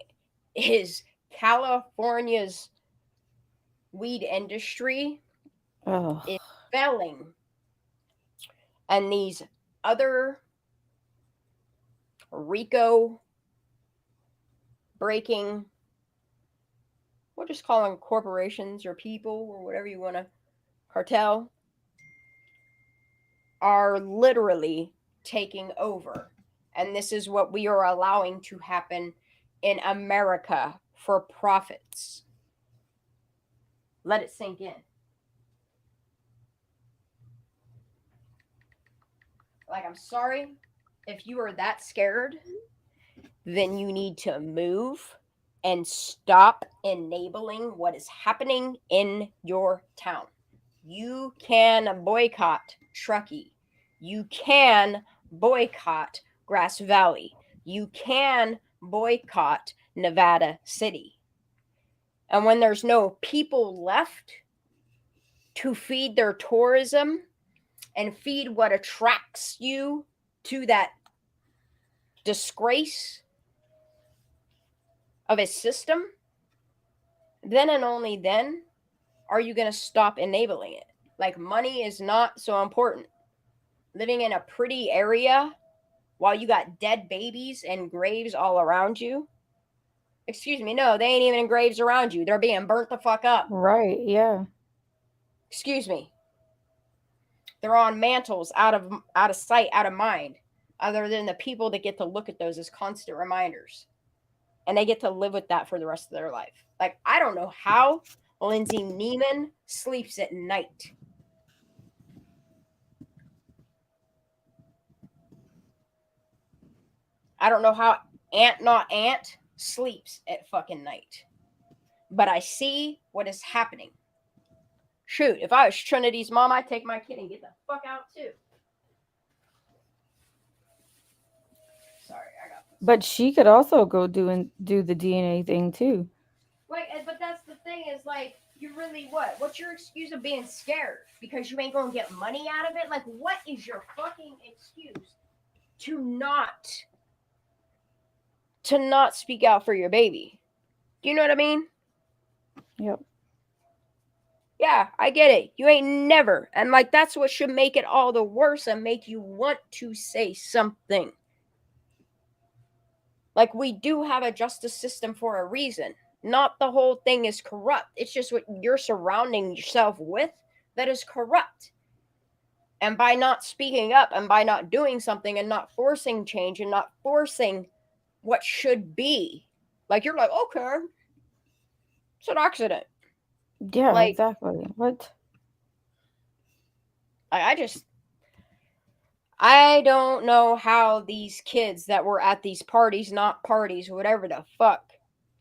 is California's weed industry Oh, is failing. And these other RICO breaking, we'll just call them corporations or people or whatever you want to, cartel, are literally taking over. And this is what we are allowing to happen in America for profits. Let it sink in. Like, I'm sorry, if you are that scared, then you need to move and stop enabling what is happening in your town. You can boycott Truckee. You can boycott Grass Valley. You can boycott Nevada City. And when there's no people left to feed their tourism and feed what attracts you to that disgrace of a system, then and only then are you going to stop enabling it. Like, money is not so important. Living in a pretty area while you got dead babies and graves all around you. Excuse me, no, they ain't even in graves around you. They're being burnt the fuck up. right. Yeah. Excuse me. They're on mantles, out of sight, out of mind. Other than the people that get to look at those as constant reminders. And they get to live with that for the rest of their life. Like, I don't know how Lindsay Neiman sleeps at night. I don't know how Aunt Not Aunt sleeps at fucking night. But I see what is happening. Shoot, if I was Trinity's mom, I'd take my kid and get the fuck out too. Sorry, I got this. But she could also go do the DNA thing too. Like, but that's the thing, is like, you really what? What's your excuse of being scared? Because you ain't gonna get money out of it? Like, what is your fucking excuse to not speak out for your baby? Do you know what I mean? Yep. Yeah, I get it. You ain't never. And like, that's what should make it all the worse and make you want to say something. Like, we do have a justice system for a reason. Not the whole thing is corrupt. It's just what you're surrounding yourself with that is corrupt. And by not speaking up and by not doing something and not forcing change and not forcing what should be, like, you're like, okay, it's an accident. Yeah, Like, exactly. What? I don't know how these kids that were at these parties, not parties, whatever the fuck,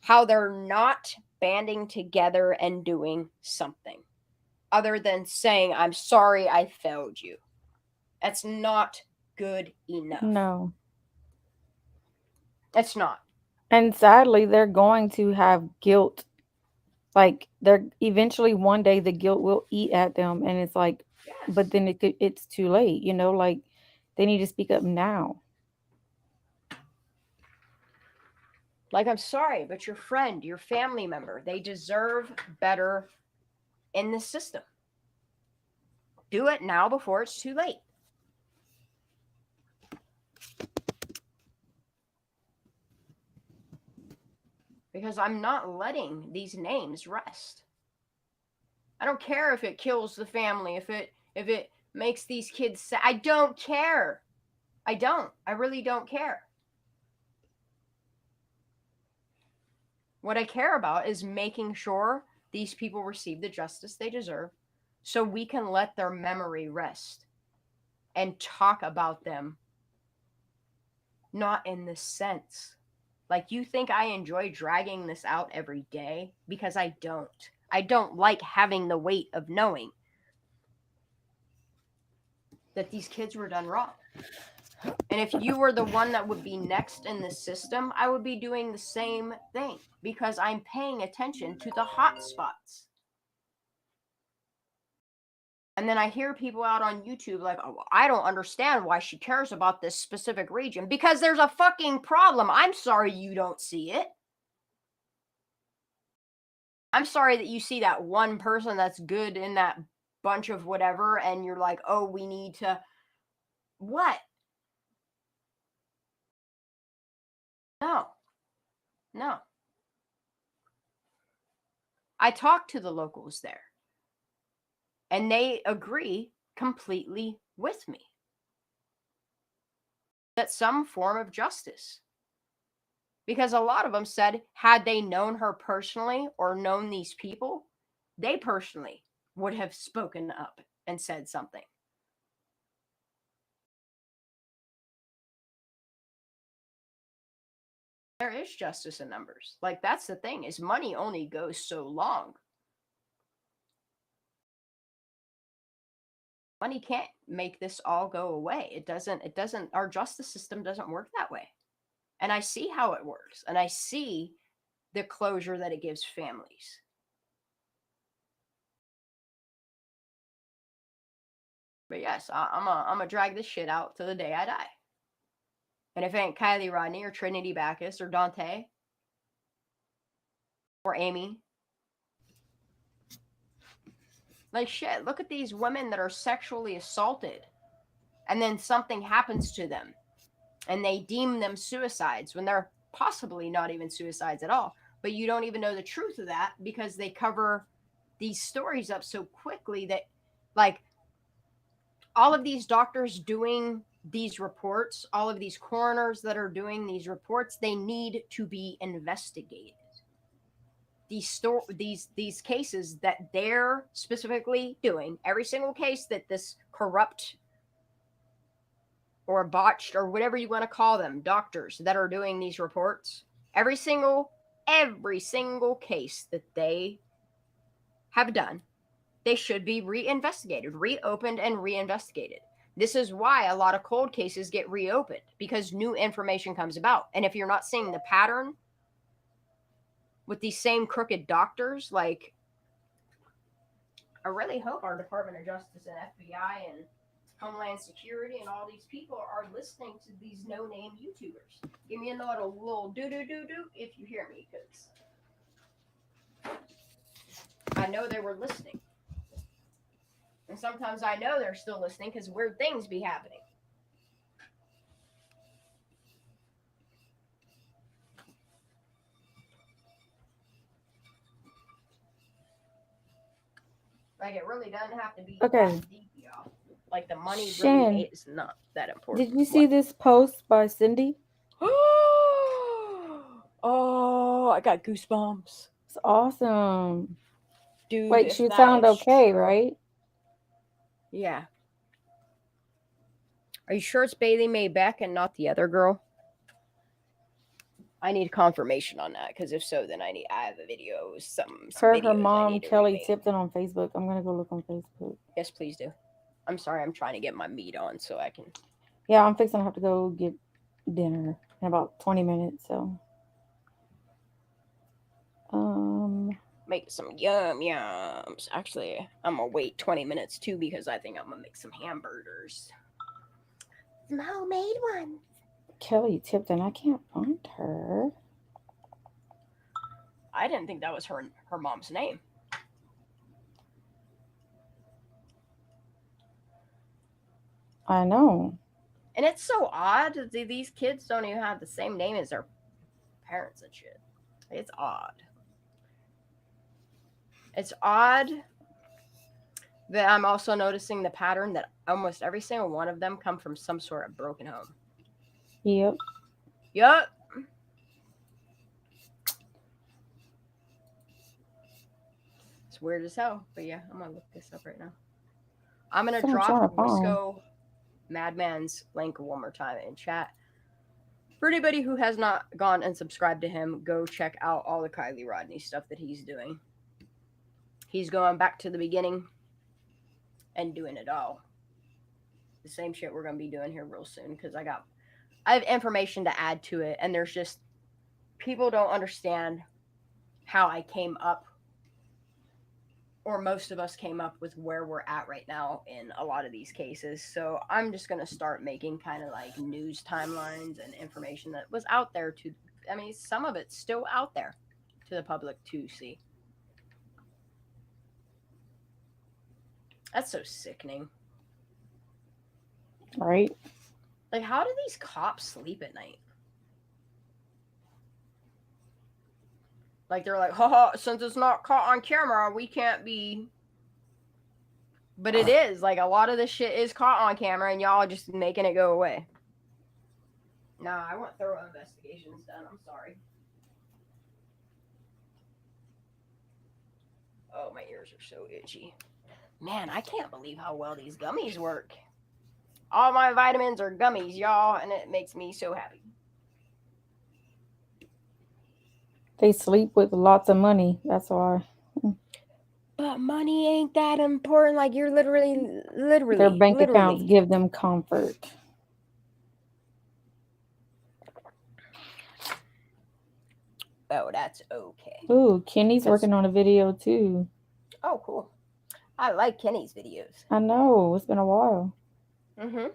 how they're not banding together and doing something other than saying, I'm sorry I failed you. That's not good enough. No. It's not. And sadly, they're going to have guilt. Like, they're eventually one day the guilt will eat at them, and it's like, Yes. but then it's too late, you know, like they need to speak up now. Like, I'm sorry, but your friend, your family member, they deserve better in the system. Do it now before it's too late. Because I'm not letting these names rest. I don't care if it kills the family, if it makes these kids say, I don't care. I don't. I really don't care. What I care about is making sure these people receive the justice they deserve so we can let their memory rest and talk about them, not in this sense. Like, you think I enjoy dragging this out every day? Because I don't. I don't like having the weight of knowing that these kids were done wrong. And if you were the one that would be next in the system, I would be doing the same thing because I'm paying attention to the hotspots. And then I hear people out on YouTube like, oh, I don't understand why she cares about this specific region. Because there's a fucking problem. I'm sorry you don't see it. I'm sorry that you see that one person that's good in that bunch of whatever, and you're like, oh, we need to... What? No. No. I talked to the locals there, and they agree completely with me that some form of justice. Because a lot of them said, had they known her personally or known these people, they personally would have spoken up and said something. There is justice in numbers. Like, that's the thing, is money only goes so long. Money can't make this all go away. It doesn't, our justice system doesn't work that way. And I see how it works. And I see the closure that it gives families. But yes, I'm gonna drag this shit out to the day I die. And if it ain't Kylie Rodney or Trinity Backus or Dante or Amy, like, shit, look at these women that are sexually assaulted and then something happens to them and they deem them suicides when they're possibly not even suicides at all. But you don't even know the truth of that because they cover these stories up so quickly that, like, all of these doctors doing these reports, all of these coroners that are doing these reports, they need to be investigated. These cases that they're specifically doing, every single case that this corrupt or botched or whatever you want to call them, doctors that are doing these reports, every single case that they have done, they should be reinvestigated, reopened, and reinvestigated. This is why a lot of cold cases get reopened, because new information comes about. And if you're not seeing the pattern with these same crooked doctors, like, I really hope our Department of Justice and FBI and Homeland Security and all these people are listening to these no-name YouTubers. Give me a little do-do-do-do if you hear me, because I know they were listening. And sometimes I know they're still listening because weird things be happening. Like, it really doesn't have to be Okay. that deep, y'all. Like, the money Shan, really is not that important. Did you see this post by Cindy? Oh, I got goosebumps. It's awesome. Dude, Wait, she sound okay, right? Yeah. Are you sure it's Bailey Mae Beck and not the other girl? I need confirmation on that, because if so, then I have a video. Her mom, Kelly Tipton, on Facebook. I'm gonna go look on Facebook. Yes, please do. I'm sorry, I'm trying to get my meat on so I can. Yeah, I'm fixing to have to go get dinner in about 20 minutes. So, make some yums. Actually, I'm gonna wait 20 minutes too, because I think I'm gonna make some hamburgers. Some homemade ones. Kelly Tipton, I can't find her. I didn't think that was her mom's name. I know. And it's so odd that these kids don't even have the same name as their parents and shit. It's odd. It's odd But I'm also noticing the pattern that almost every single one of them come from some sort of broken home. Yep. Yup. It's weird as hell. But yeah, I'm gonna look this up right now. I'm gonna That's what I'm drop trying to find. Wisco Madman's link one more time in chat. For anybody who has not gone and subscribed to him, go check out all the Kylie Rodney stuff that he's doing. He's going back to the beginning and doing it all. The same shit we're gonna be doing here real soon because I have information to add to it, and there's just people don't understand how I came up, or most of us came up with where we're at right now in a lot of these cases. So I'm just gonna start making kind of like news timelines and information that was out there to, I mean, some of it's still out there to the public to see. That's so sickening. Right. Like, how do these cops sleep at night? Like, they're like, haha, since it's not caught on camera, we can't be. But it is. Like, a lot of this shit is caught on camera, and y'all just making it go away. Nah, I want thorough investigations done. I'm sorry. Oh, my ears are so itchy. Man, I can't believe how well these gummies work. All my vitamins are gummies, y'all, and it makes me so happy. They sleep with lots of money. That's why. But money ain't that important. Like, you're literally. Their bank accounts give them comfort. Oh, that's okay. Ooh, Kenny's working on a video too. Oh, cool. I like Kenny's videos. I know. It's been a while. Mm-hmm.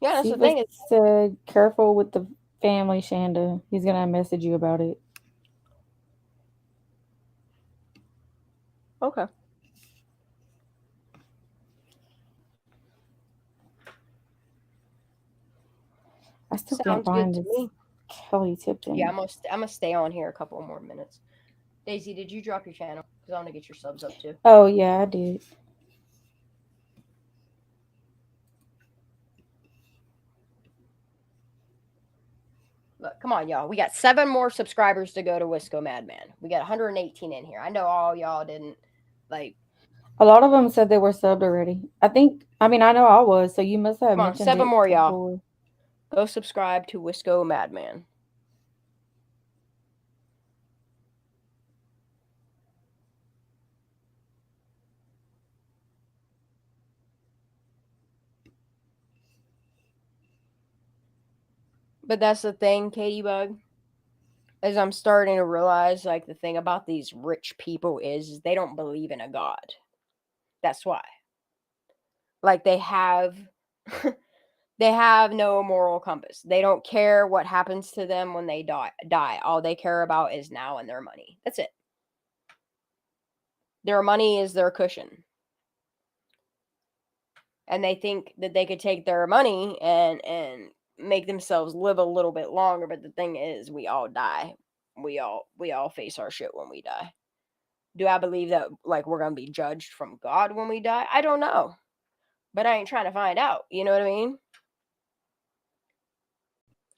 Yeah, that's the Siva thing. said, careful with the family, Shanda. He's going to message you about it. Okay. I still can't find this Kelly Tipton. Yeah, I'm gonna stay on here a couple more minutes. Daisy, did you drop your channel? Because I want to get your subs up too. Oh, yeah, I did. Look, come on, y'all. We got 7 more subscribers to go to Wisco Madman. We got 118 in here. I know all y'all didn't, like... A lot of them said they were subbed already. I know I was, so you must have mentioned 7 more, y'all. Before. Go subscribe to Wisco Madman. But that's the thing, Katie Bug, is I'm starting to realize, like, the thing about these rich people is they don't believe in a God. That's why. Like, they have no moral compass. They don't care what happens to them when they die. All they care about is now and their money. That's it. Their money is their cushion. And they think that they could take their money and make themselves live a little bit longer, but the thing is, we all die. We all face our shit when we die. Do I believe that, like, we're gonna be judged from God when we die? I don't know, but I ain't trying to find out. You know what I mean?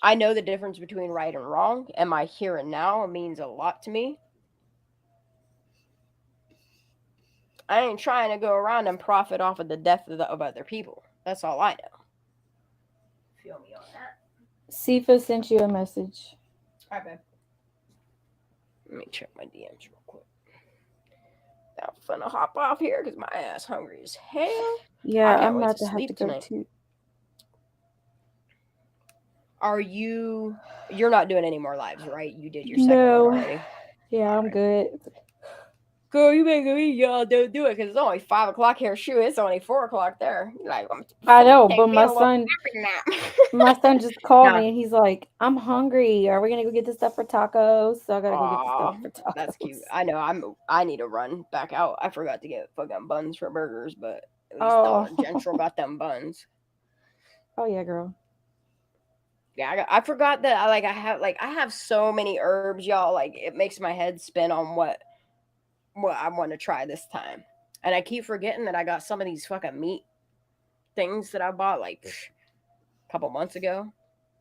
I know the difference between right and wrong, and my here and now means a lot to me. I ain't trying to go around and profit off of the death of other people. That's all I know. Feel me on that. Sifa sent you a message. Okay. Let me check my DMs real quick. I'm finna hop off here because my ass hungry as hell. Yeah, I'm about to have to go too. You're not doing any more lives, right? You did your second one already. Yeah, I'm good. Girl, you making me y'all don't do it because it's only 5 o'clock here. Shoot, it's only 4 o'clock there. Like, I know, but my son just called me and he's like, "I'm hungry. Are we gonna go get the stuff for tacos?" So I gotta go get the stuff for tacos. That's cute. I know. I need to run back out. I forgot to get fucking buns for burgers, but at least Dollar General got them buns. Oh yeah, girl. Yeah, I forgot that. I have so many herbs, y'all. Like, it makes my head spin on what I want to try this time. And I keep forgetting that I got some of these fucking meat things that I bought like a couple months ago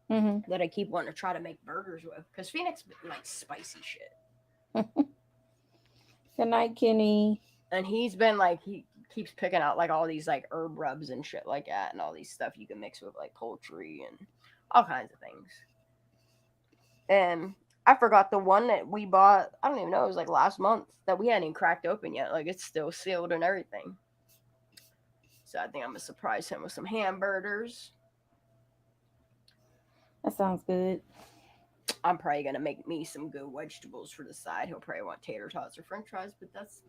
that I keep wanting to try to make burgers with. Because Phoenix likes spicy shit. Good night, Kenny. And he's been like, he keeps picking out like all these like herb rubs and shit like that, and all these stuff you can mix with like poultry and all kinds of things. And I forgot the one that we bought, I don't even know, it was like last month, that we hadn't even cracked open yet. Like it's still sealed and everything. So I think I'm gonna surprise him with some hamburgers. That sounds good. I'm probably gonna make me some good vegetables for the side. He'll probably want tater tots or french fries, but that's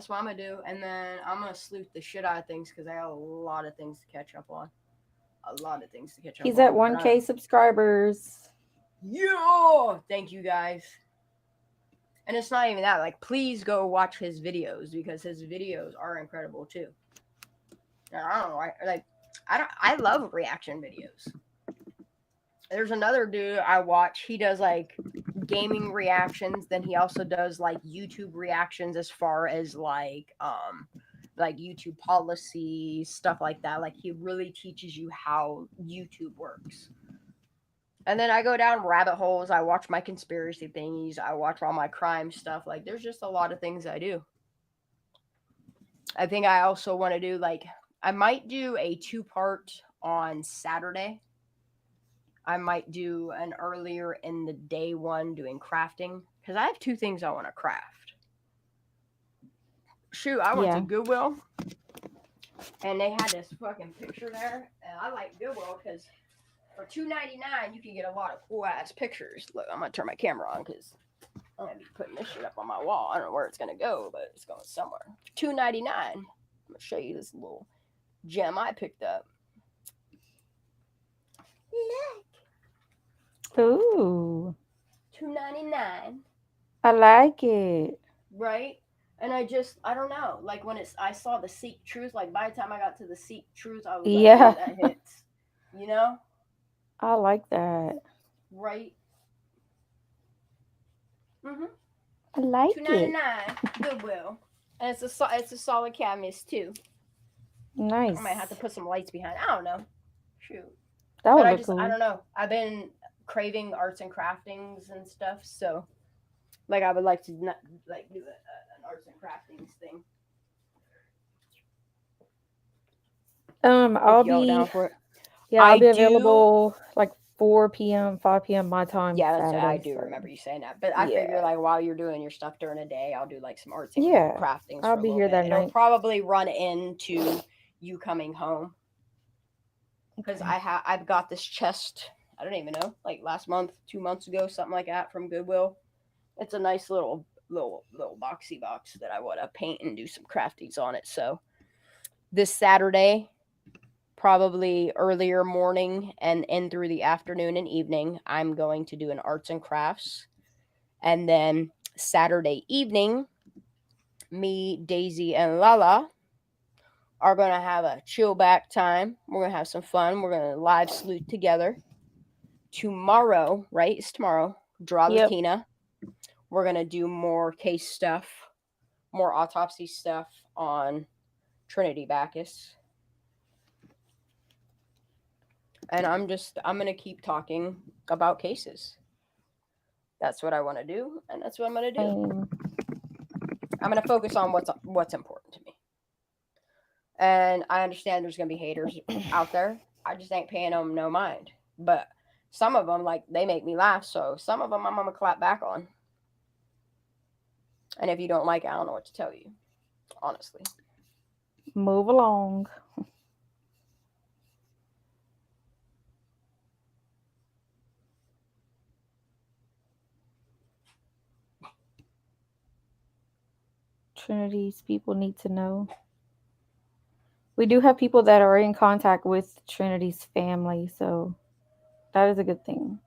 what I'm gonna do. And then I'm gonna sleuth the shit out of things because I have a lot of things to catch up on. He's at 1K subscribers. Yeah, thank you guys. And it's not even that. Like, please go watch his videos because his videos are incredible too. And I don't know. I love reaction videos. There's another dude I watch. He does like gaming reactions. Then he also does like YouTube reactions as far as like YouTube policy, stuff like that. Like he really teaches you how YouTube works. And then I go down rabbit holes. I watch my conspiracy thingies. I watch all my crime stuff. Like there's just a lot of things I do. I think I also want to do I might do a 2-part on Saturday. I might do an earlier in the day one doing crafting because I have 2 things I want to craft. Shoot, I went to Goodwill and they had this fucking picture there, and I like Goodwill because for $2.99 you can get a lot of cool ass pictures. Look, I'm gonna turn my camera on because I'm gonna be putting this shit up on my wall. I don't know where it's gonna go, but it's going somewhere. For $2.99, I'm gonna show you this little gem I picked up. Look. Ooh. $2.99. I like it. Right? And I don't know. Like when I saw the Seek Truth, like by the time I got to the Seek Truth, I was like, yeah, that hits. You know? I like that. Right? Mm-hmm. I like $2.99 Goodwill. And it's a solid canvas too. Nice. I might have to put some lights behind. I don't know. Shoot. That would But look cool. I don't know. I've been craving arts and craftings and stuff, so like I would like to do an arts and craftings thing. I'll be down for it. Yeah, I'll be available like 4 p.m., 5 p.m. my time. Yeah, Saturday, I do remember you saying that. But I figure like while you're doing your stuff during the day, I'll do like some arts and craftings. I'll be here that night. It'll probably run into you coming home. Because I've got this chest, I don't even know, like last month, 2 months ago, something like that from Goodwill. It's a nice little boxy box that I want to paint and do some craftings on it. So this Saturday, probably earlier morning and in through the afternoon and evening, I'm going to do an arts and crafts. And then Saturday evening, me, Daisy, and Lala are going to have a chill back time. We're going to have some fun. We're going to live sleuth together. Tomorrow, right? It's tomorrow. Draw the Tina. We're going to do more case stuff, more autopsy stuff on Trinity Bacchus. And I'm going to keep talking about cases. That's what I want to do, and that's what I'm going to do. I'm going to focus on what's important to me. And I understand there's going to be haters out there. I just ain't paying them no mind. But some of them, they make me laugh. So some of them I'm going to clap back on. And if you don't like it, I don't know what to tell you. Honestly. Move along. Trinity's people need to know. We do have people that are in contact with Trinity's family, so that is a good thing.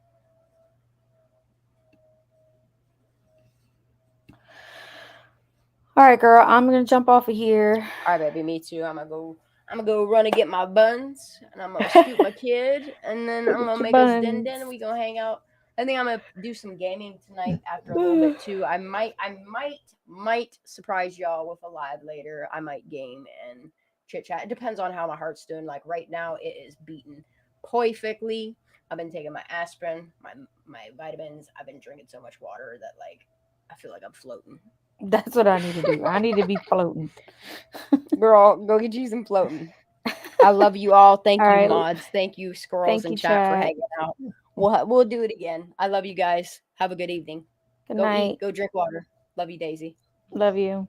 All right, girl, I'm gonna jump off of here. All right, baby, me too. I'm gonna go run and get my buns, and I'm gonna scoop my kid, and then I'm gonna make us din and we gonna hang out I think I'm gonna do some gaming tonight after a little bit too. I might surprise y'all with a live later. I might game and chit chat. It depends on how my heart's doing. Like right now, it is beaten perfectly. I've been taking my aspirin, my vitamins. I've been drinking so much water that like I feel like I'm floating. That's what I need to do. I need to be floating. Girl, go get you some floating. I love you all. Thank All you, right. mods. Thank you, squirrels Thank in you, chat for chat. hanging out. We'll do it again. I love you guys. Have a good evening. Good Go night. eat. Go drink water. Love you, Daisy. Love you.